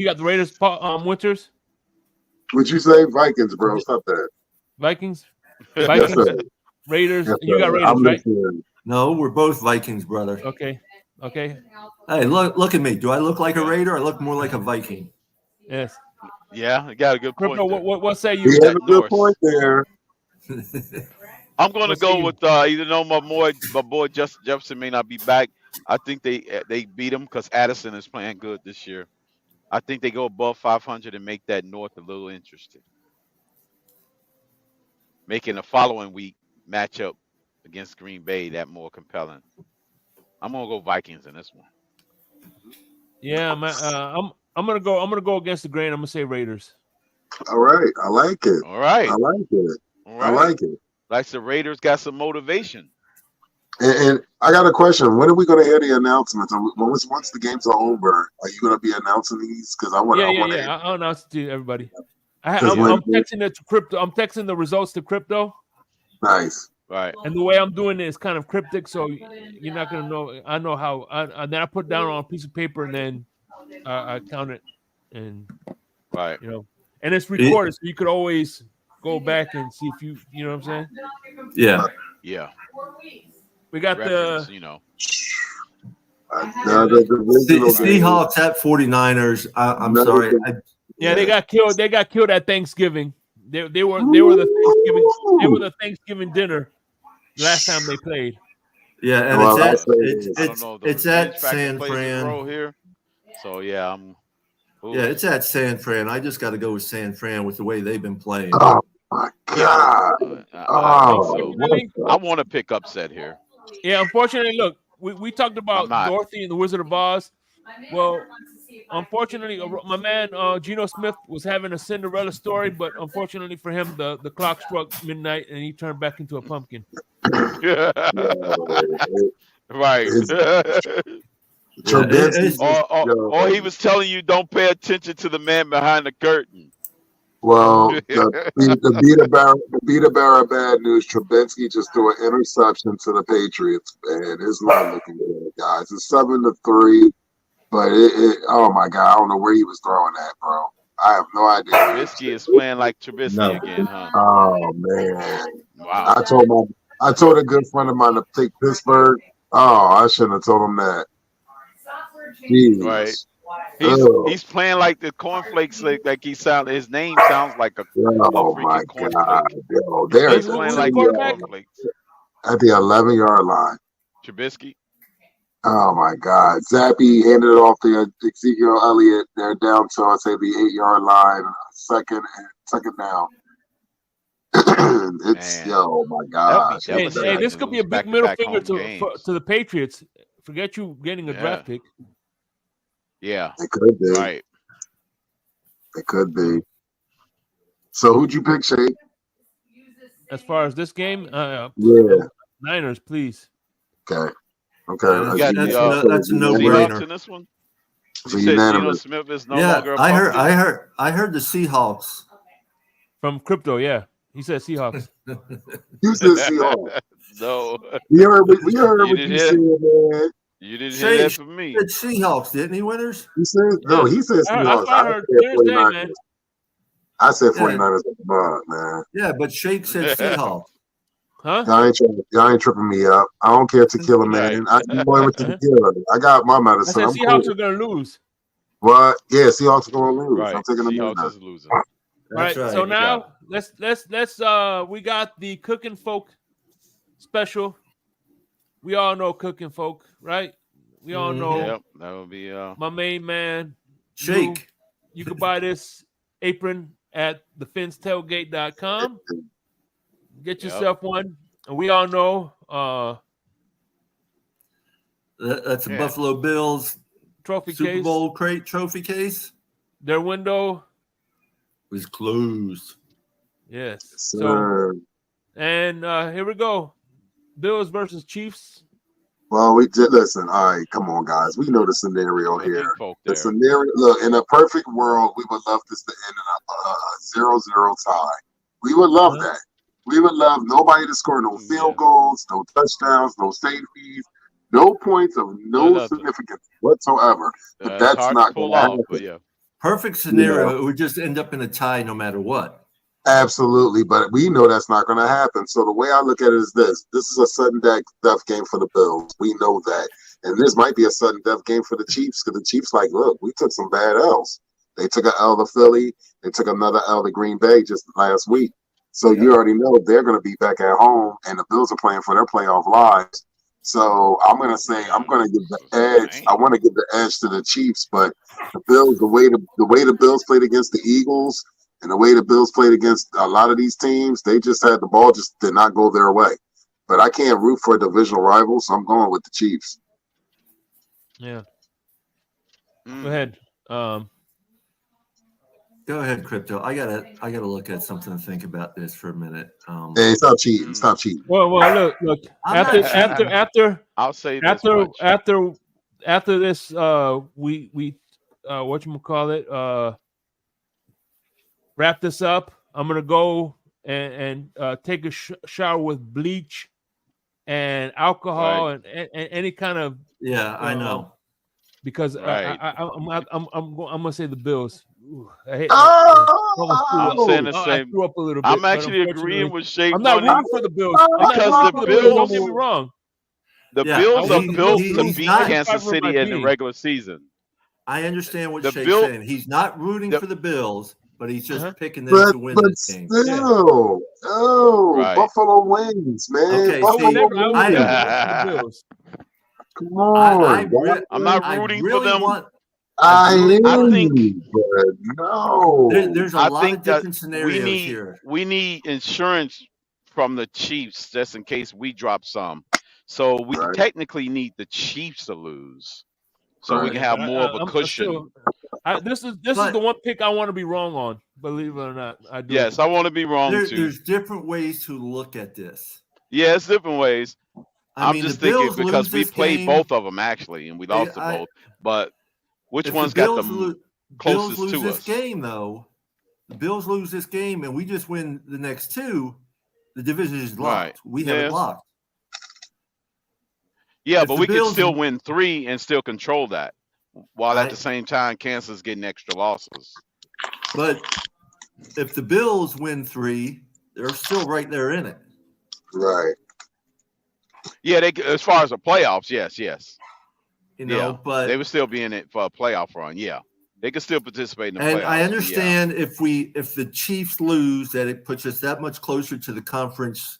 got the Raiders, Winters? What'd you say? Vikings, bro. Stop that. Vikings? Yes, Raiders. Yes, you got Raiders, right? No, we're both Vikings, brother. Okay. Hey, look at me. Do I look like a Raider? I look more like a Viking. Yes. Yeah, you got a good point. What say you? He has a good point there. I'm going to go with even though my boy Justin Jefferson may not be back. I think they beat him because Addison is playing good this year. I think they go above 500 and make that North a little interesting. Making the following week matchup against Green Bay that more compelling. I'm gonna go Vikings in this one. Yeah, I'm gonna go against the grain. I'm gonna say Raiders. All right, I like it. All right, I like it. All right. I like it. Like the Raiders got some motivation. And I got a question. When are we going to hear the announcements? Once the games are over, are you going to be announcing these? Because I want. I'll announce it to everybody. I'm texting it to crypto. I'm texting the results to crypto. Nice. Right. And the way I'm doing it is kind of cryptic, so you're not gonna know. I know how. Then I put down on a piece of paper and then I count it, and right. And it's recorded, so you could always go back and see if you know what I'm saying. Yeah. Yeah. We got reference, the Seahawks at 49ers. I'm sorry. They got killed. They got killed at Thanksgiving. They were the Thanksgiving dinner last time they played. Yeah, and it's at San Fran here. So yeah, it's at San Fran. I just got to go with San Fran with the way they've been playing. Oh my God! I want to pick upset here. Yeah, unfortunately, look, we talked about Dorothy and the Wizard of Oz. Well, unfortunately, my man Geno Smith was having a Cinderella story, but unfortunately for him, the clock struck midnight and he turned back into a pumpkin. Right. Or he was telling you don't pay attention to the man behind the curtain. Well, the beat bearer bad news. Trubisky just threw an interception to the Patriots, and it's not looking good, guys. It's 7-3, but oh my God, I don't know where he was throwing at, bro. I have no idea. Trubisky is playing like Trubisky again, huh? Oh man! Wow. I told a good friend of mine to take Pittsburgh. Oh, I shouldn't have told him that. Jeez. Right. He's playing like the cornflakes, like his name sounds like a my cornflake. God. He's playing like cornflakes. At the 11-yard line. Trubisky. Oh my God. Zappy handed it off to Ezekiel Elliott. They're down to, I'd say, the 8-yard line, second down. Oh my God. Hey, this could be a big middle finger to the Patriots. Forget you getting a draft pick. Yeah. It could be. Right. It could be. So who'd you pick, Shane? As far as this game, Niners, please. Okay. That's a no-brainer. In this one? So you said Geno Smith is no longer a I heard the Seahawks. From crypto, yeah. He said Seahawks. You said Seahawks. No. We heard what you said, man. You didn't hear that from me. He said Seahawks, didn't he, Winners? He said Seahawks. I said 49ers at the bottom, man. Yeah, but Shake said Seahawks. Huh? Y'all ain't tripping me up. I don't care tequila, man. I'm going with the tequila. I got my medicine. I said Seahawks are going to lose. What? Yeah, Seahawks are going to lose. Right. I'm taking them Seahawks out. is losing. All right. So now let's we got the Cooking Folk special. We all know Cooking Folk, right? We all know. Yep, that will be my main man, Shake. You can buy this apron at thefinstailgate.com. Get yourself one. And we all know That's a Buffalo Bills trophy Super case. Bowl crate trophy case. Their window was closed. Yes. Sir. So, and here we go. Bills versus Chiefs. Well, we did listen. All right, come on, guys. We know the scenario here. The scenario. Look, in a perfect world, we would love this to end in a 0-0 tie. We would love that. We would love nobody to score no field goals, no touchdowns, no safeties, no points of no significance whatsoever. But that's not going to happen. Perfect scenario. It would just end up in a tie no matter what. Absolutely, but we know that's not going to happen. So the way I look at it is this: this is a sudden death game for the Bills. We know that, and this might be a sudden death game for the Chiefs because the Chiefs, like, look, we took some bad L's. They took an L to Philly. They took another L to Green Bay just last week. So you already know they're going to be back at home, and the Bills are playing for their playoff lives. So I'm going to say I'm going to give the edge. I want to give the edge to the Chiefs, but the Bills, the way the Bills played against the Eagles. And the way the Bills played against a lot of these teams, they just had the ball just did not go their way. But I can't root for a divisional rival, so I'm going with the Chiefs. Yeah. Go ahead. Go ahead, Crypto. I gotta look at something to think about this for a minute. Hey, stop cheating. Stop cheating. Well, look. After I'll say this after this, we whatchamacallit, wrap this up. I'm gonna go and take a shower with bleach and alcohol and any kind of I know because I'm gonna say the Bills. I'm saying the same. I threw up a little bit. I'm actually agreeing with Shake. I'm not rooting for the Bills because the Bills. Don't get me wrong. The Bills are built to beat Kansas City in the regular season. I understand what Shake's saying. He's not rooting for the Bills. But he's just picking them to win this game. Still, Buffalo wins, man. Okay, come on. I'm not rooting for them. I think, but no. There's a lot of different scenarios here. We need insurance from the Chiefs just in case we drop some. So we technically need the Chiefs to lose. So we can have more of a cushion. This is the one pick I want to be wrong on. Believe it or not, I do. Yes, I want to be wrong too. There's different ways to look at this. Yeah, it's different ways. I'm just thinking because we played both of them actually, and we lost to both. But which one's got the closest to us? This game though, the Bills lose this game, and we just win the next two. The division is locked. We have it locked. Yeah, but we can still win 3 and still control that, while at the same time Kansas getting extra losses. But if the Bills win 3, they're still right there in it. Right. Yeah, they as far as the playoffs, yes. You know, but they would still be in it for a playoff run. Yeah, they could still participate in the playoffs. And I understand if the Chiefs lose, that it puts us that much closer to the conference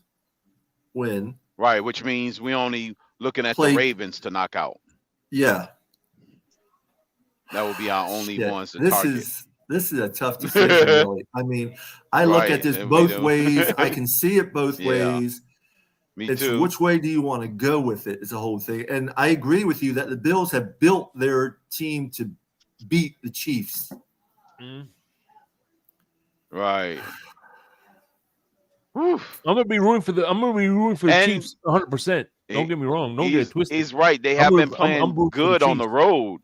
win. Right, which means we only looking at the Ravens to knock out. Yeah. That would be our only ones to target. This is a tough decision, really. I mean, I look at this both ways. I can see it both ways. Me too. Which way do you want to go with it is the whole thing. And I agree with you that the Bills have built their team to beat the Chiefs. Mm-hmm. Right. I'm gonna be rooting for the Chiefs 100%. Don't get me wrong. Don't get it twisted. He's right. They have been playing good on the road.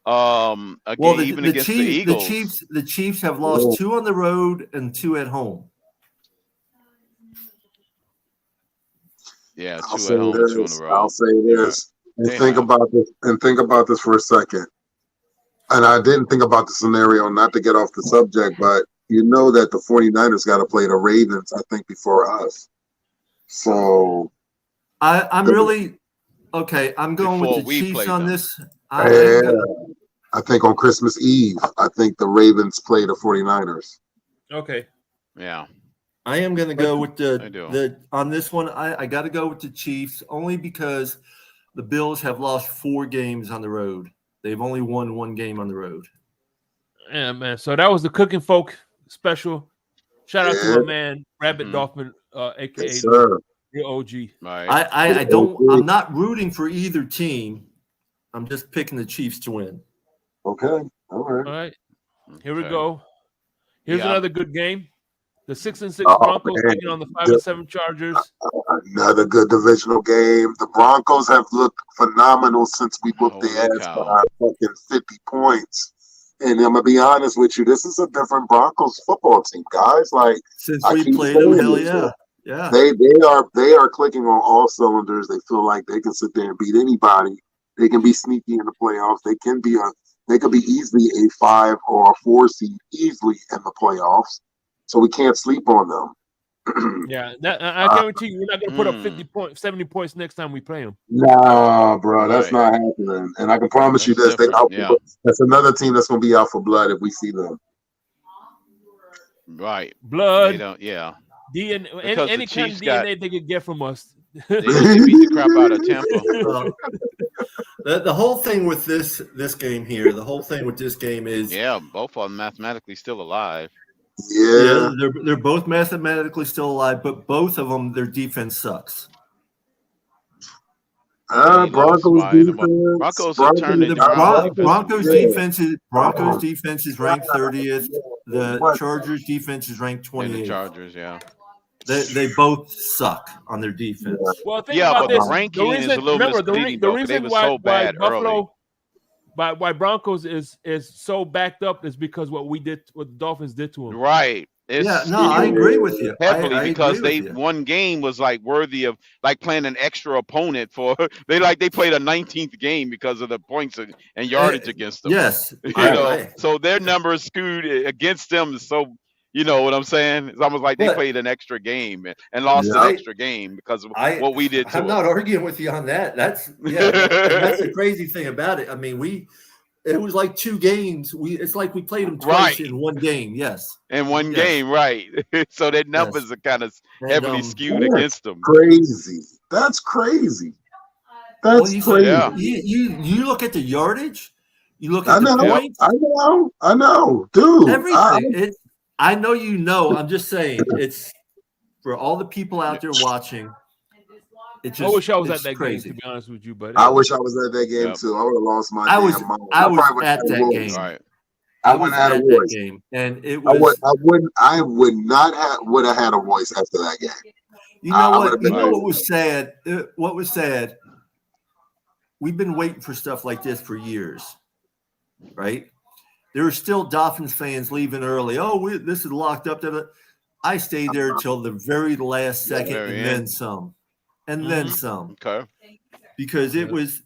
Again, even against the Eagles. The Chiefs have lost 2 on the road and 2 at home. Yeah, 2 at home, 2 on the road. I'll say this. And think about this for a second. And I didn't think about the scenario, not to get off the subject, but you know that the 49ers got to play the Ravens, I think, before us. So I'm really okay. I'm going with the Chiefs on this. I think on Christmas Eve, I think the Ravens play the 49ers. Okay. Yeah. I am going to go with the on this one. I got to go with the Chiefs only because the Bills have lost 4 games on the road. They've only won 1 game on the road. Yeah, man. So that was the Cooking Folk special. Shout out to my man, Rabbit Dolphin, aka You're OG. Right. I don't. I'm not rooting for either team. I'm just picking the Chiefs to win. Okay. All right. All right. Here we go. Here's Yeah. another good game. The 6-6 Broncos taking on the 5-7 Chargers. Another good divisional game. The Broncos have looked phenomenal since we whooped their ass by fucking 50 points. And I'm gonna be honest with you, this is a different Broncos football team, guys. Like since we played them, hell yeah, yeah. They are clicking on all cylinders. They feel like they can sit there and beat anybody. They can be sneaky in the playoffs. They could be easily a 5 or a 4 seed easily in the playoffs. So we can't sleep on them. Yeah, I guarantee you, we're not going to put up 70 points next time we play them. Nah, bro, that's not happening. And I can promise you this: that's another team that's going to be out for blood if we see them. Right, blood. They don't, yeah. Any kind of DNA they could get from us. They beat the crap out of Tampa. The whole thing with this game here, the whole thing with this game is both of them mathematically still alive. Yeah, they're both mathematically still alive, but both of them, their defense sucks. Broncos defense is ranked 30th. The Chargers defense is ranked 28th. The Chargers, yeah. They both suck on their defense. Well, think about but this. the ranking is a little misleading, the reason why Buffalo, why Broncos is so backed up is because what the Dolphins did to them. Right. I agree with you. Heavily because one game was like worthy of like playing an extra opponent for they played a 19th game because of the points and yardage against them. Yes. So their numbers skewed against them. So you know what I'm saying? It's almost like they played an extra game and lost an extra game because of what we did to them. I'm not arguing with you on that. That's that's the crazy thing about it. I mean, it was like 2 games. It's like we played them twice in one game. Yes. In one game, right. So their numbers are kind of heavily skewed against them. Crazy. That's crazy. That's crazy. Yeah. You look at the yardage. You look at the points. I know. Dude. Everything. I know you know. I'm just saying. It's for all the people out there watching. I wish I was at that game, to be honest with you, but I wish I was at that game too. I would have lost my I was at that game. Right. I wouldn't have had a voice. Game, and it was. I would not have had a voice after that game. You know what? You know what was sad? What was sad? We've been waiting for stuff like this for years, right? There are still Dolphins fans leaving early. Oh, this is locked up. I stayed there till the very last second, and then some. And then some. Okay. Because it was,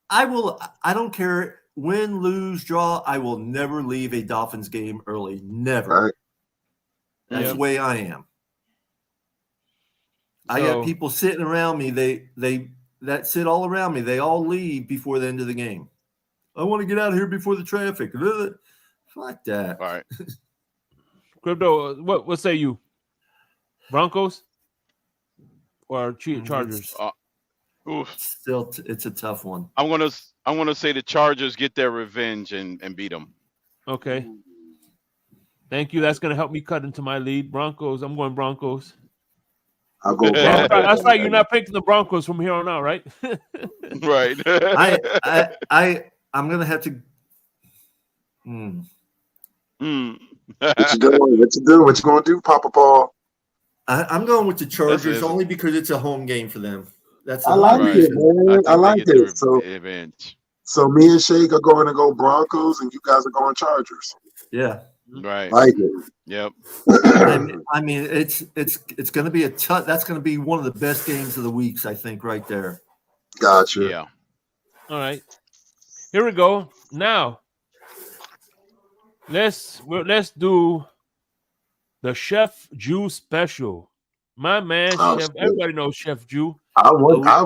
I don't care win, lose, draw. I will never leave a Dolphins game early. Never. Right. That's the way I am. I got people sitting around me. They sit all around me. They all leave before the end of the game. I want to get out of here before the traffic. Fuck that. All right. Crypto, what say you? Broncos? Or Chargers? Still, it's a tough one. I'm gonna say the Chargers get their revenge and beat them. Okay. Thank you. That's gonna help me cut into my lead. Broncos. I'm going Broncos. I'll go. That's right. You're not picking the Broncos from here on out, right? Right. I'm gonna have to. What you doing? What you gonna do, Papa Paul? I'm going with the Chargers only because it's a home game for them. That's I like it, man. I like it. So me and Shake are going to go Broncos, and you guys are going Chargers. Yeah, right. Like it. Yep. I mean, it's going to be that's going to be one of the best games of the weeks, I think, right there. Gotcha. Yeah. All right. Here we go. Now, let's do the Chef Jew special. My man, Chef. Everybody knows Chef Jew. I wonder. I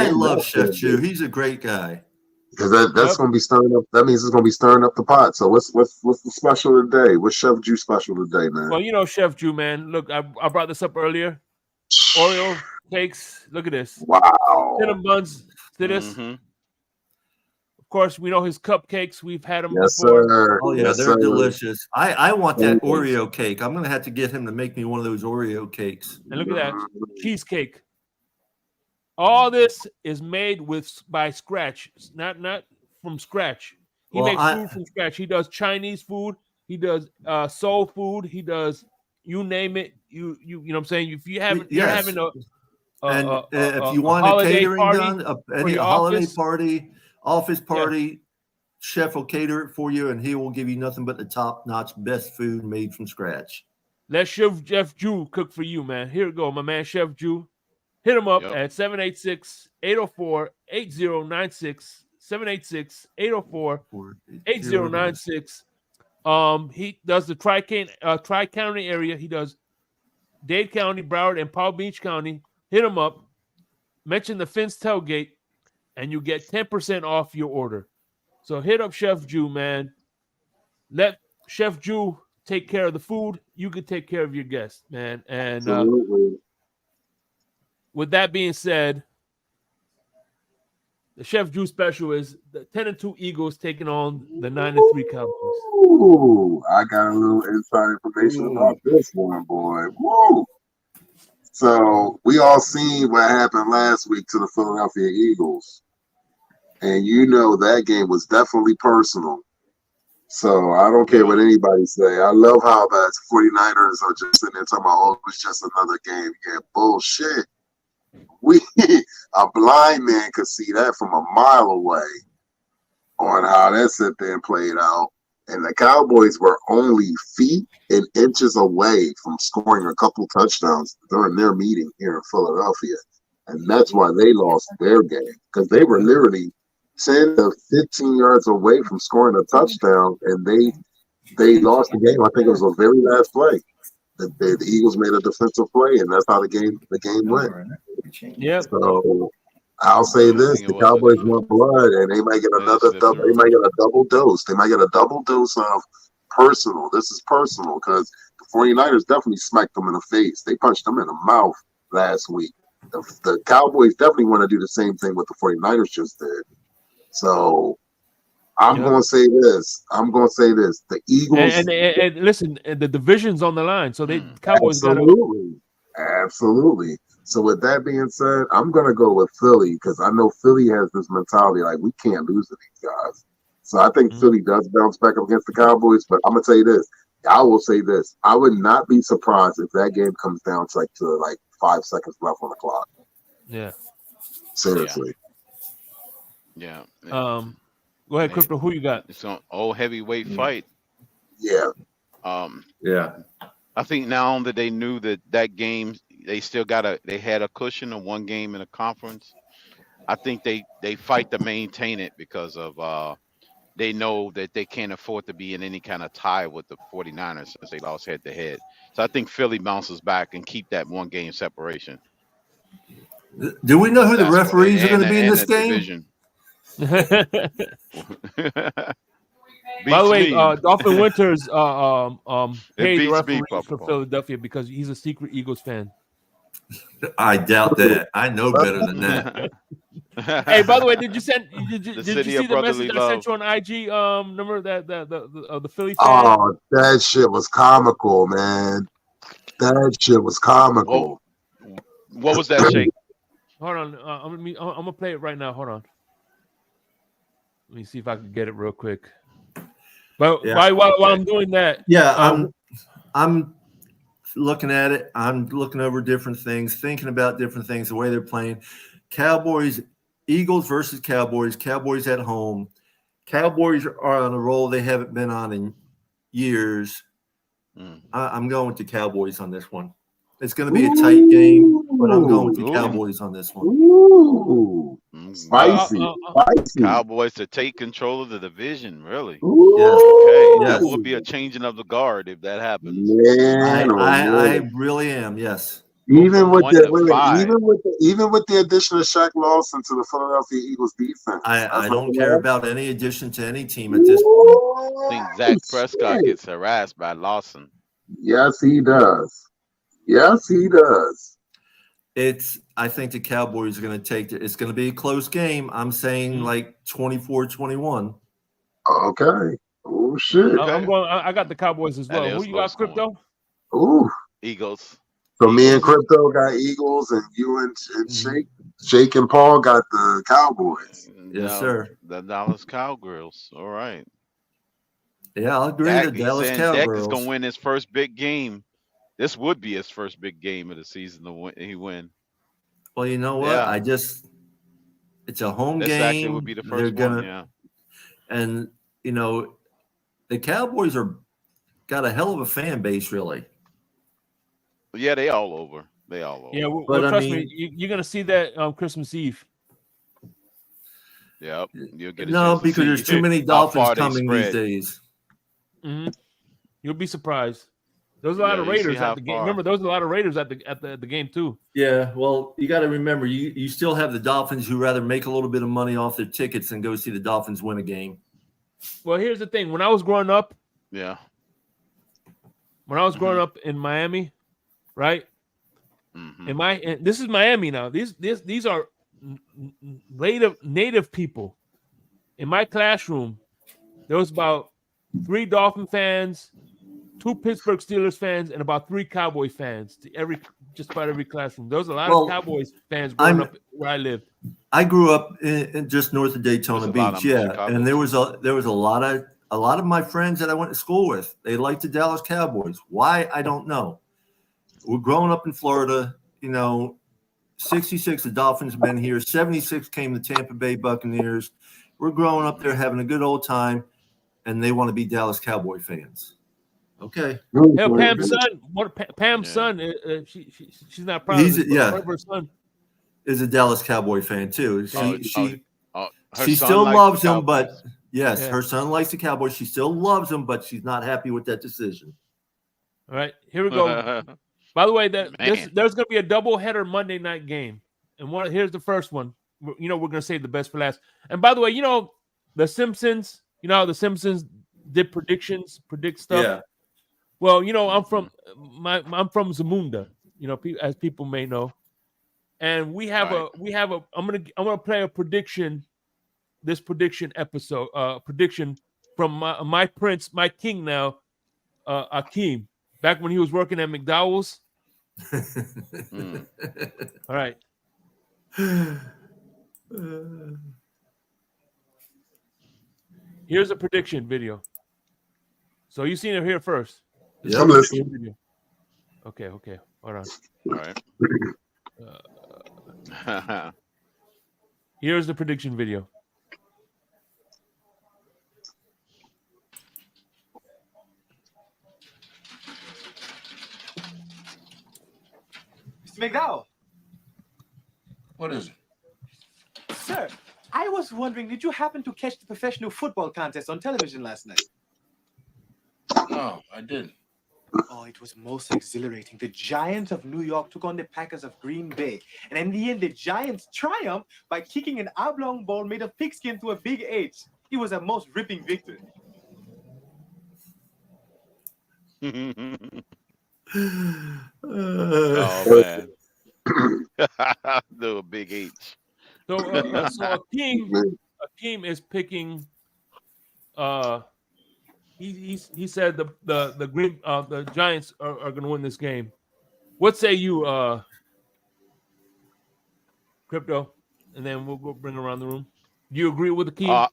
love Chef Jew. He's a great guy. Because that's going to be stirring up. That means it's going to be stirring up the pot. So what's the special today? What's Chef Jew special today, man? Well, you know Chef Jew, man. Look, I brought this up earlier. Oreo cakes. Look at this. Wow. Cinnamon buns. To this. Of course, we know his cupcakes. We've had them Yes, before. sir. Oh, yeah, yes, they're sir. delicious. I want that Thank you. Oreo cake. I'm going to have to get him to make me one of those Oreo cakes. And look at that cheesecake. All this is made by scratch, not from scratch. He makes food from scratch. He does Chinese food. He does soul food. He does you name it. You know what I'm saying? If you haven't, you're having if you want a catering done, any holiday party, office party, chef will cater it for you, and he will give you nothing but the top-notch best food made from scratch. Let Chef Jew cook for you, man. Here we go, my man, Chef Jew. Hit him up at 786-804-8096. 786-804-8096. He does the Tri-County area. He does Dade County, Broward, and Palm Beach County. Hit him up. Mention the Finn's Tailgate, and you get 10% off your order. So hit up Chef Jew, man. Let Chef Jew take care of the food. You can take care of your guests, man. And with that being said, the Chef Jew special is the 10-2 Eagles taking on the 9-3 Cowboys. Ooh, I got a little inside information about this one, boy. Woo! So we all seen what happened last week to the Philadelphia Eagles. And you know that game was definitely personal. So I don't care what anybody say. I love how the 49ers are just sitting there talking about, oh, it was just another game. Yeah, bullshit. A blind man could see that from a mile away on how that sit there and played out. And the Cowboys were only feet and inches away from scoring a couple touchdowns during their meeting here in Philadelphia. And that's why they lost their game, because they were literally 10 to 15 yards away from scoring a touchdown, and they lost the game. I think it was the very last play. The Eagles made a defensive play, and that's how the game went. Yeah. So I'll say this: the Cowboys want blood, and they might get another. They might get a double dose. They might get a double dose of personal. This is personal because the 49ers definitely smacked them in the face. They punched them in the mouth last week. The Cowboys definitely want to do the same thing what the 49ers just did. So I'm going to say this. The Eagles. And listen, the division's on the line. So they Cowboys Absolutely. So with that being said, I'm going to go with Philly because I know Philly has this mentality like we can't lose to these guys. So I think Philly does bounce back up against the Cowboys. But I'm going to tell you this. I will say this. I would not be surprised if that game comes down to 5 seconds left on the clock. Yeah. Seriously. Yeah. Go ahead, Crypto. Who you got? It's an old heavyweight fight. Yeah. I think now that they knew that game, they still they had a cushion of one game in a conference. I think they fight to maintain it because of they know that they can't afford to be in any kind of tie with the 49ers since they lost head to head. So I think Philly bounces back and keep that one game separation. Do we know who the referees are going to be in this game? By the way, Dolphin Winters paid the referee for Philadelphia because he's a secret Eagles fan. I doubt that. I know better than that. Hey, by the way, did you see the message I sent you on IG? Number the Philly fan? Oh, that shit was comical, man. That shit was comical. What was that, Shake? Hold on, I'm gonna play it right now. Hold on. Let me see if I can get it real quick. But while I'm doing that, I'm looking at it. I'm looking over different things, thinking about different things, the way they're playing. Cowboys, Eagles versus Cowboys. Cowboys at home. Cowboys are on a roll they haven't been on in years. I'm going with the Cowboys on this one. It's going to be a tight game, but I'm going with the Cowboys on this one. Ooh. Spicy. Cowboys to take control of the division, really. That would be a changing of the guard if that happens. Man, I really am, yes. Even with the addition of Shaq Lawson to the Philadelphia Eagles defense. I don't care about any addition to any team at this point. I think Dak Prescott gets harassed by Lawson. Yes, he does. I think the Cowboys are going to take it. It's going to be a close game. I'm saying like 24-21. Okay. Oh shit. I'm going. I got the Cowboys as well. Who you got, Crypto? Ooh. Eagles. So me and Crypto got Eagles, and you and Shake and Paul got the Cowboys. Yes, sir. The Dallas Cowgirls. All right. Yeah, I'll agree. The Dallas Cowgirls. Dak is going to win his first big game. This would be his first big game of the season to win. Well, you know what? Yeah. It's a home game. This actually would be the first one, yeah. And, you know, the Cowboys got a hell of a fan base, really. Yeah, they all over. Yeah, well, trust me, you're going to see that on Christmas Eve. Yep. You'll get because there's too many Dolphins coming these days. Mm-hmm. You'll be surprised. There's a lot of Raiders at the game. Remember, there was a lot of Raiders at the game too. Yeah, well, you got to remember, you still have the Dolphins who rather make a little bit of money off their tickets than go see the Dolphins win a game. Well, here's the thing: when I was growing up, up in Miami, right? And this is Miami now. These are native people. In my classroom, there was about 3 Dolphin fans, 2 Pittsburgh Steelers fans, and about 3 Cowboy fans to just about every classroom. There was a lot of Cowboys fans growing up where I lived. I grew up in just north of Daytona Beach, and there was a lot of my friends that I went to school with. They liked the Dallas Cowboys. Why? I don't know. We're growing up in Florida, 66 the Dolphins have been here. 76 came the Tampa Bay Buccaneers. We're growing up there having a good old time, and they want to be Dallas Cowboy fans. Okay. Hell, Pam's son, she's not proud of her son. Is a Dallas Cowboy fan too. She She still loves him, but yes, her son likes the Cowboys. She still loves him, but she's not happy with that decision. All right, here we go. By the way, there's going to be a doubleheader Monday night game, and here's the first one. We're going to save the best for last. And by the way, the Simpsons. How the Simpsons did predict stuff. Yeah. Well, I'm from Zamunda. As people may know, and we have I'm gonna play a prediction. This prediction episode, prediction from my prince, my king now, Akeem, back when he was working at McDowell's. All right. Here's a prediction video. So you seen it here first. Yeah, I'm listening. Video. Okay. Hold on. All right. Here's the prediction video. Mr. McDowell. What is it? Sir, I was wondering, did you happen to catch the professional football contest on television last night? No, I didn't. Oh, it was most exhilarating. The Giants of New York took on the Packers of Green Bay. And in the end, the Giants triumphed by kicking an oblong ball made of pigskin to a big H. It was a most ripping victory. Oh, man. Do a big H. So Akeem is picking. He said the Giants are going to win this game. What say you, Crypto? And then we'll bring around the room. Do you agree with Akeem?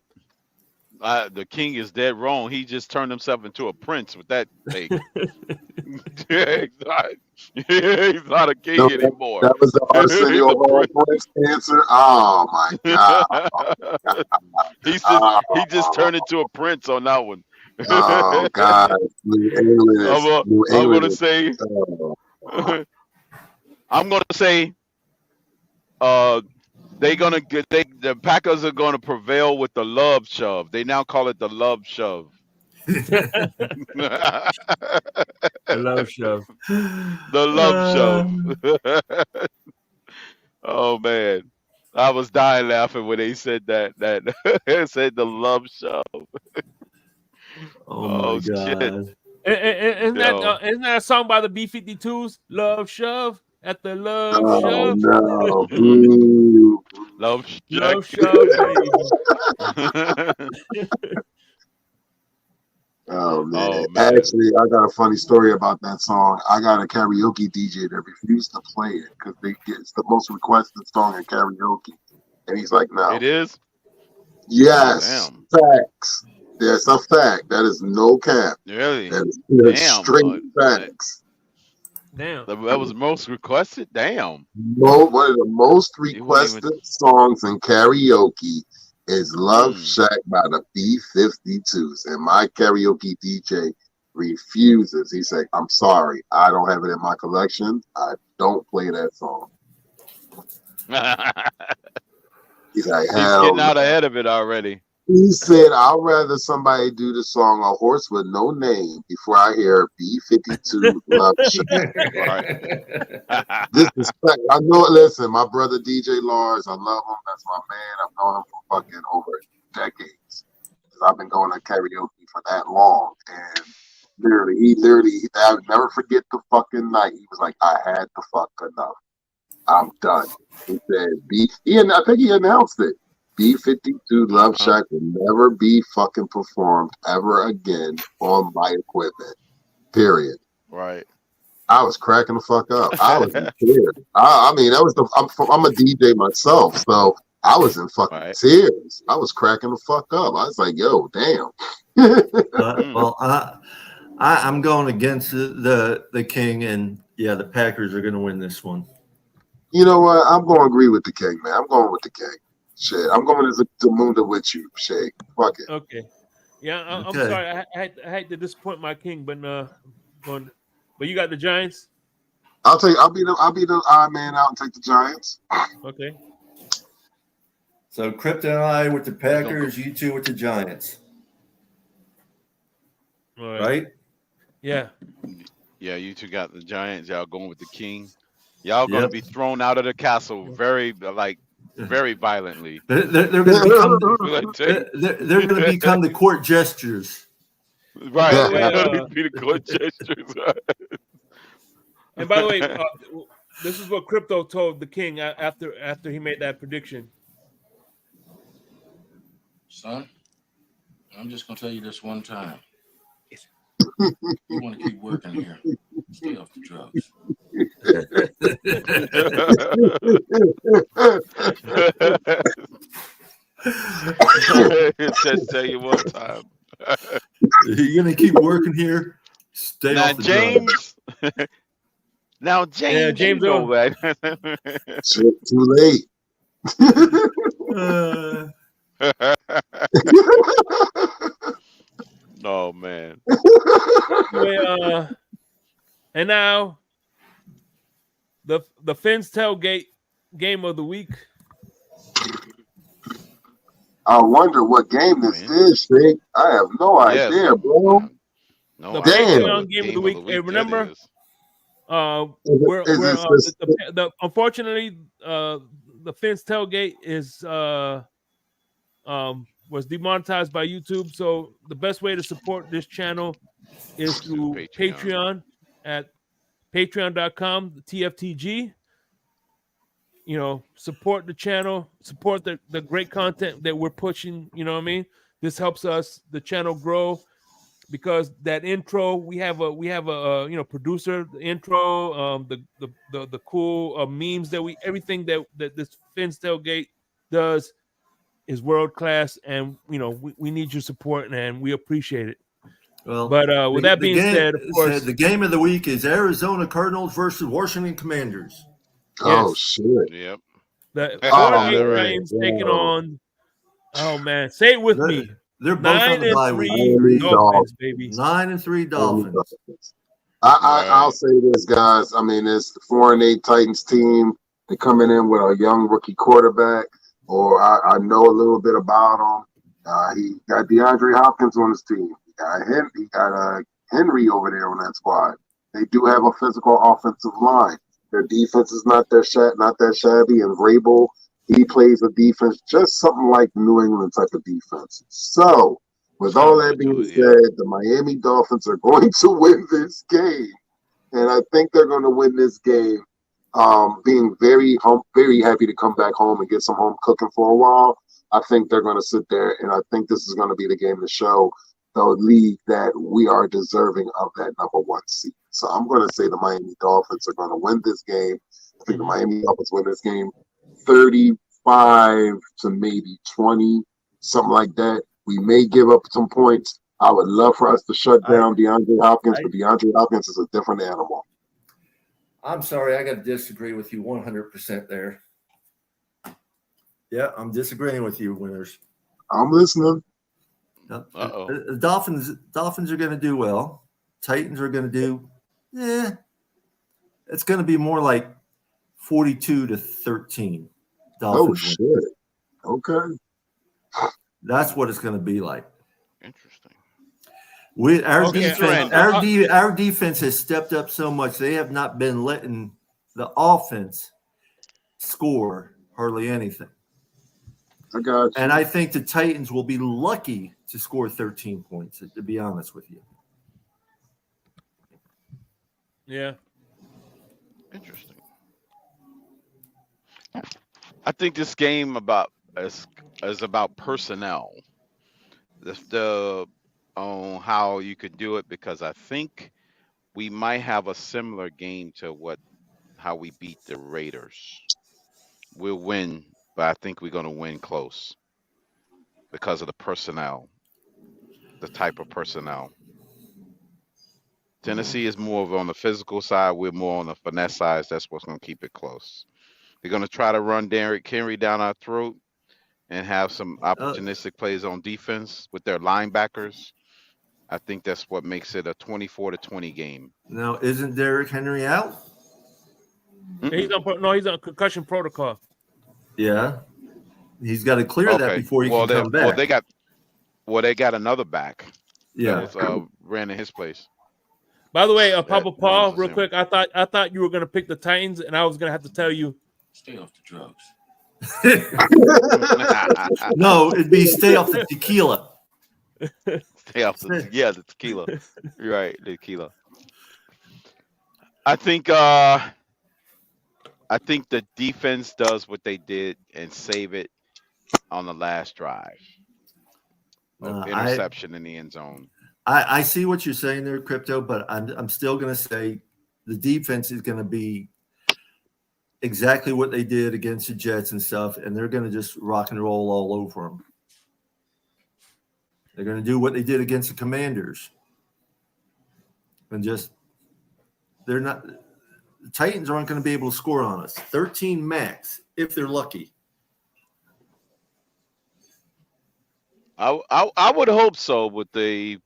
The king is dead wrong. He just turned himself into a prince with that take. He's not a king anymore. That was the Arsenio Hall breast cancer. Oh my god! He just turned into a prince on that one. Oh god! I'm gonna say. The Packers are gonna prevail with the love shove. They now call it the love shove. The love shove. The love shove. Oh man, I was dying laughing when they said that. It said the love shove. Oh my god! Shit. Isn't that a song by the B-52s? Love shove. at the Love Oh Show. no! Boo. Love Love Shack. Show, baby. Oh man. Oh man. Actually, I got a funny story about that song. I got a karaoke DJ that refused to play it because it's the most requested song in karaoke, and he's like, "No." It is? Yes, Damn. facts. That's a fact. That is no cap. Really? That's Damn. straight facts. Damn. That was most requested? Damn. One of the most He wouldn't even. requested songs in karaoke is Love Mm. Shack by the B-52s. And my karaoke DJ refuses. He said, I'm sorry, I don't have it in my collection. I don't play that song. He's like, He's hell getting no. out ahead of it already. He said, I'd rather somebody do the song A Horse with No Name before I hear B-52 Love Shack. Right. Disrespect. I know it. Listen, my brother DJ Lars, I love him. That's my man. I've known him for fucking over decades. I've been going to karaoke for that long. And I'll never forget the fucking night. He was like, I had to fuck enough. I'm done. He said, I think he announced it. B-52 Love Shack will never be fucking performed ever again on my equipment. Period. Right. I was cracking the fuck up. I was in tears. I mean, that was I'm a DJ myself, so I was in fucking tears. I was cracking the fuck up. I was like, yo, damn. Well, I'm going against the King, and yeah, the Packers are going to win this one. You know what? I'm going to agree with the King, man. I'm going with the King. Shit, I'm going to Zamunda with you. Shit, fuck it. Okay. Yeah, I'm Okay. sorry. I had to disappoint my King, but but you got the Giants. I'll be the odd man out and take the Giants. Okay. So Crypto and I with the Packers, you two with the Giants. All right. Right? Yeah. Yeah, you two got the Giants. Y'all going with the King. Y'all going to be thrown out of the castle very violently. They're going to become the court gestures. Right. Be the court gestures. And by the way, this is what Crypto told the King after he made that prediction. Son, I'm just going to tell you this one time. You want to keep working here. Stay off the drugs. Just tell you one time. You're going to keep working here. Stay off the James. Now, James. Yeah, James. Go back. Shit, too late. Oh man. Anyway, and now the Fins tailgate game of the week. I wonder what game this is, Shake. I have no idea, bro. No, The damn. Patreon game of the week. Hey, remember, unfortunately, the Fins tailgate was demonetized by YouTube. So the best way to support this channel is through Patreon at patreon.com, TFTG. You know, support the channel, support the great content that we're pushing. You know what I mean? This helps us, the channel, grow, because that intro, we have a producer, the intro, the cool memes that everything that this Fins tailgate does is world class, and we need your support, and we appreciate it. Well, but with that being said, of course, the game of the week is Arizona Cardinals versus Washington Commanders. Oh shit! Yep. The Giants taking on. Oh man, say it with me. They're both on the bye week. Dolphins, baby. 9-3 Dolphins. I'll say this, guys. I mean, it's the 4-8 Titans team. They're coming in with a young rookie quarterback, or I know a little bit about him. He got DeAndre Hopkins on his team. He got Henry over there on that squad. They do have a physical offensive line. Their defense is not that shabby, and Vrabel, he plays a defense just something like New England type of defense. So, with all that being said, the Miami Dolphins are going to win this game, and I think they're going to win this game being very happy to come back home and get some home cooking for a while. I think they're going to sit there, and I think this is going to be the game to show the league that we are deserving of that number 1 seed. So I'm going to say the Miami Dolphins are going to win this game. I think the Miami Dolphins win this game 35 to maybe 20, something like that. We may give up some points. I would love for us to shut down DeAndre Hopkins, but DeAndre Hopkins is a different animal. I'm sorry, I got to disagree with you 100% there. Yeah, I'm disagreeing with you, Winners. I'm listening. The Dolphins are going to do well. Titans are going to do, it's going to be more like 42-13. Dolphins. Oh shit! Okay, that's what it's going to be like. Interesting. Our defense has stepped up so much. They have not been letting the offense score hardly anything. I got you. And I think the Titans will be lucky to score 13 points, to be honest with you. Yeah. Interesting. I think this game is about personnel. On how you could do it, because I think we might have a similar game to how we beat the Raiders. We'll win, but I think we're going to win close because of the personnel, the type of personnel. Tennessee is more on the physical side. We're more on the finesse side. That's what's going to keep it close. They're going to try to run Derrick Henry down our throat and have some opportunistic plays on defense with their linebackers. I think that's what makes it a 24-20 game. Now, isn't Derrick Henry out? He's on concussion protocol. Yeah, he's got to clear that before he can come back. They got another back. Yeah, that was, ran in his place. By the way, Papa Paul, real quick, I thought you were gonna pick the Titans, and I was gonna have to tell you, stay off the drugs. No, it'd be stay off the tequila. Stay off the tequila. You're right, the tequila. I think the defense does what they did and save it on the last drive. Interception in the end zone. I see what you're saying there, Crypto, but I'm still going to say the defense is going to be exactly what they did against the Jets and stuff, and they're going to just rock and roll all over them. They're going to do what they did against the Commanders. And they're not – the Titans aren't going to be able to score on us. 13 max, if they're lucky. I would hope so with the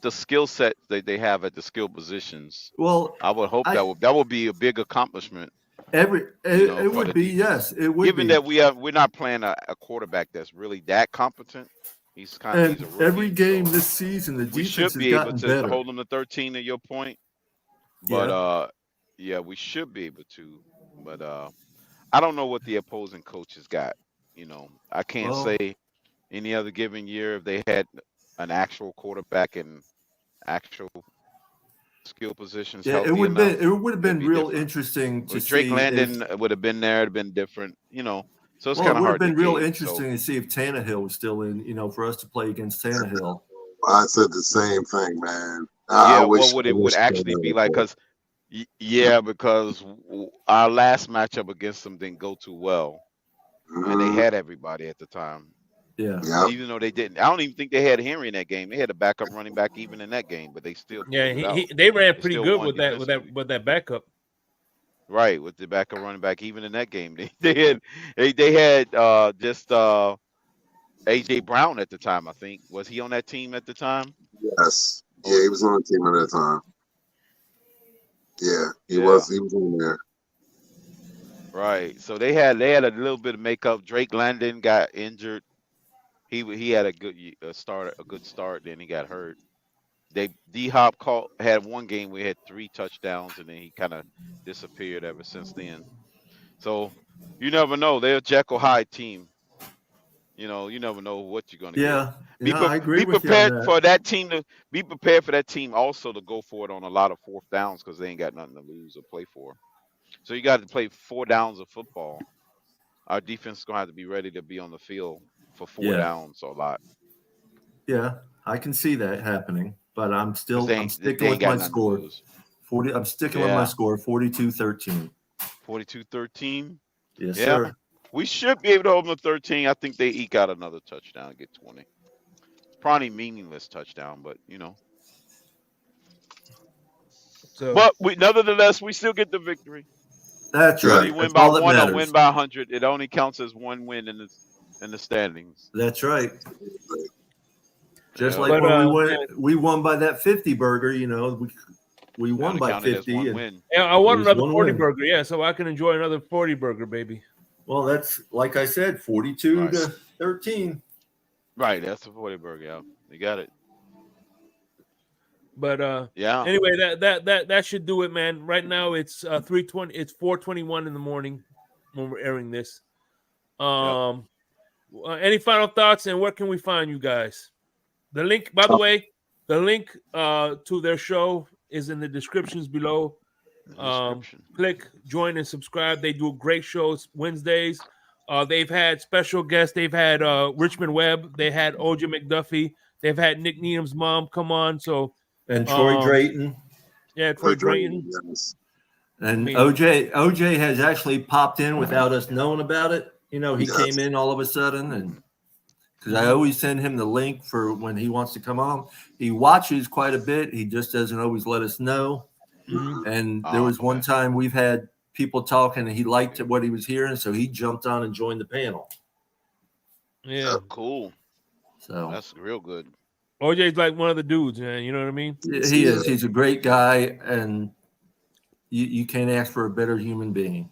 skill set that they have at the skill positions. Well, I would hope that would be a big accomplishment. It would be, yes. It would given that we're not playing a quarterback that's really that competent. He's kind of a rookie, every game this season, the defense should be has able to better. hold them to 13 at your point. But we should be able to. But I don't know what the opposing coaches got. I can't say any other given year if they had an actual quarterback and actual skill positions. Yeah, it would have been real different. interesting to see. Drake Landon would have been there. It'd have been different. So it's kind of hard. It would have been real gauge, interesting to see if Tannehill was still in. For us to play against Tannehill. I said the same thing, man. What would it actually be like? Because our last matchup against them didn't go too well, and they had everybody at the time. Yeah. Even though they didn't, I don't even think they had Henry in that game. They had a backup running back even in that game, but they still they ran pretty good with that backup. Right, with the backup running back even in that game. They had just AJ Brown at the time. I think was he on that team at the time? Yes. Yeah, he was on the team at that time. Yeah, he was. He was on there. Right. So they had a little bit of makeup. Drake Landon got injured. He had a good start. Then he got hurt. D-Hop had one game where he had 3 touchdowns, and then he kind of disappeared ever since then. So you never know. They're a Jekyll Hyde team. You never know what you're going to get. I agree with you on that. Be prepared for that team also to go for it on a lot of fourth downs because they ain't got nothing to lose or play for. So you got to play 4 downs of football. Our defense is gonna have to be ready to be on the field for 4 downs a lot. Yeah, I can see that happening, but I'm sticking with my score. 40. I'm sticking with my score. 42-13. 42-13. Yes, sir. We should be able to hold them to 13. I think they eke out another touchdown and get 20. Probably meaningless touchdown, but So, but nevertheless, we still get the victory. That's right. You win by 1 or win by 100. It only counts as one win in the standings. That's right. Just like when we won by that 50 burger, we won by 50. I want another 40 burger, so I can enjoy another 40 burger, baby. Well, that's like I said, 42-13. Right, that's a 40 burger. Yeah, you got it. But anyway, that should do it, man. Right now it's 3:20. It's 4:21 in the morning when we're airing this. Any final thoughts, and where can we find you guys? The link, by the way, to their show is in the descriptions below. Click, join, and subscribe. They do great shows Wednesdays. They've had special guests. They've had Richmond Webb. They had OJ McDuffie. They've had Nick Needham's mom come on. And Troy Drayton. Yeah, Troy Drayton. Yes. And OJ has actually popped in without us knowing about it. He came in all of a sudden, and because I always send him the link for when he wants to come on. He watches quite a bit. He just doesn't always let us know. Mm-hmm. And there was one time we've had people talking, and he liked what he was hearing, so he jumped on and joined the panel. Yeah, cool. So that's real good. OJ's like one of the dudes, man. You know what I mean? He is. He's a great guy, and you can't ask for a better human being.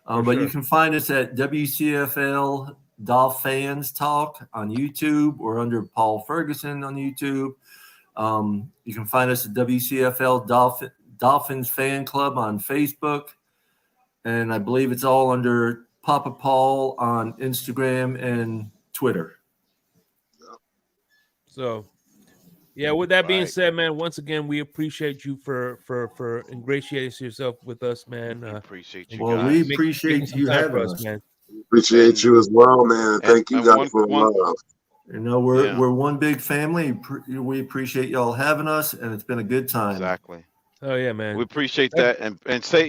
But you can find us at WCFL Dolphins Talk on YouTube or under Paul Ferguson on YouTube. You can find us at WCFL Dolphins Fan Club on Facebook. And I believe it's all under Papa Paul on Instagram and Twitter. So, with that being said, man, once again, we appreciate you for ingratiating yourself with us, man. Appreciate you. Well, we appreciate you having us, man. Appreciate you as well, man. Thank you guys for the love. We're one big family. We appreciate y'all having us, and it's been a good time. Exactly. Oh yeah, man. We appreciate that, and say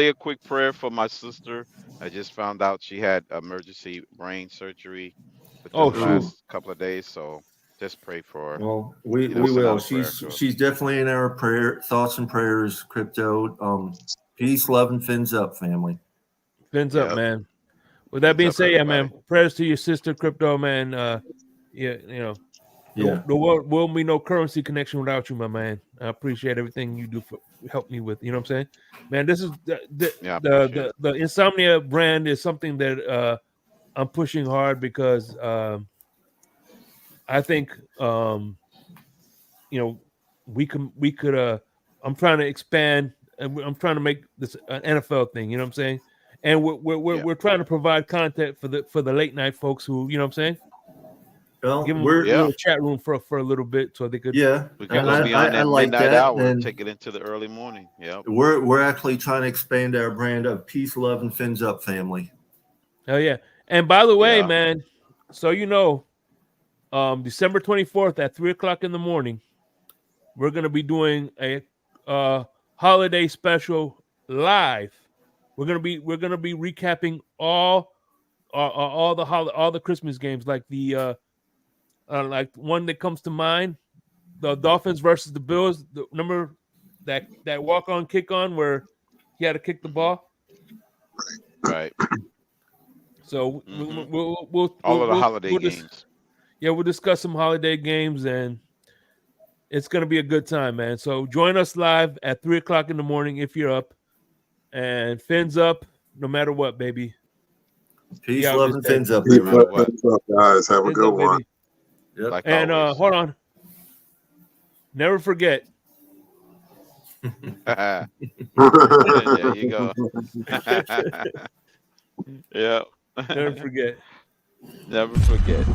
a quick prayer for my sister. I just found out she had emergency brain surgery within the last couple of days, so. Just pray for her. Well, we will. She's definitely in our thoughts and prayers, Crypto. Peace, love, and fins up, family. Fins up, man. With that being said, man, prayers to your sister, Crypto, man. The world will be no currency connection without you, my man. I appreciate everything you do for help me with. You know what I'm saying, man? This is the Insomnia brand is something that I'm pushing hard because. I think we could I'm trying to expand and I'm trying to make this an NFL thing, you know what I'm saying? And we're trying to provide content for the late night folks who, you know what I'm saying? Well, give them a little chat room for a little bit so they could we can go beyond that like midnight hour and take it into the early morning. Yeah. We're actually trying to expand our brand of peace, love, and fins up family. Oh yeah. And by the way, man, so December 24th at 3:00 in the morning, we're going to be doing a holiday special live. We're going to be recapping all the Christmas games, like the like one that comes to mind, the Dolphins versus the Bills. Remember that walk-on kick-on where he had to kick the ball? Right. So we'll all of the holiday games. We'll discuss some holiday games, and it's going to be a good time, man. So join us live at 3:00 in the morning if you're up. And fins up, no matter what, baby. Peace, love, and fins up, no matter what. Guys. Have a good one. Yep. Like and hold on. Never forget. There you go. Yeah. Never forget. Never forget.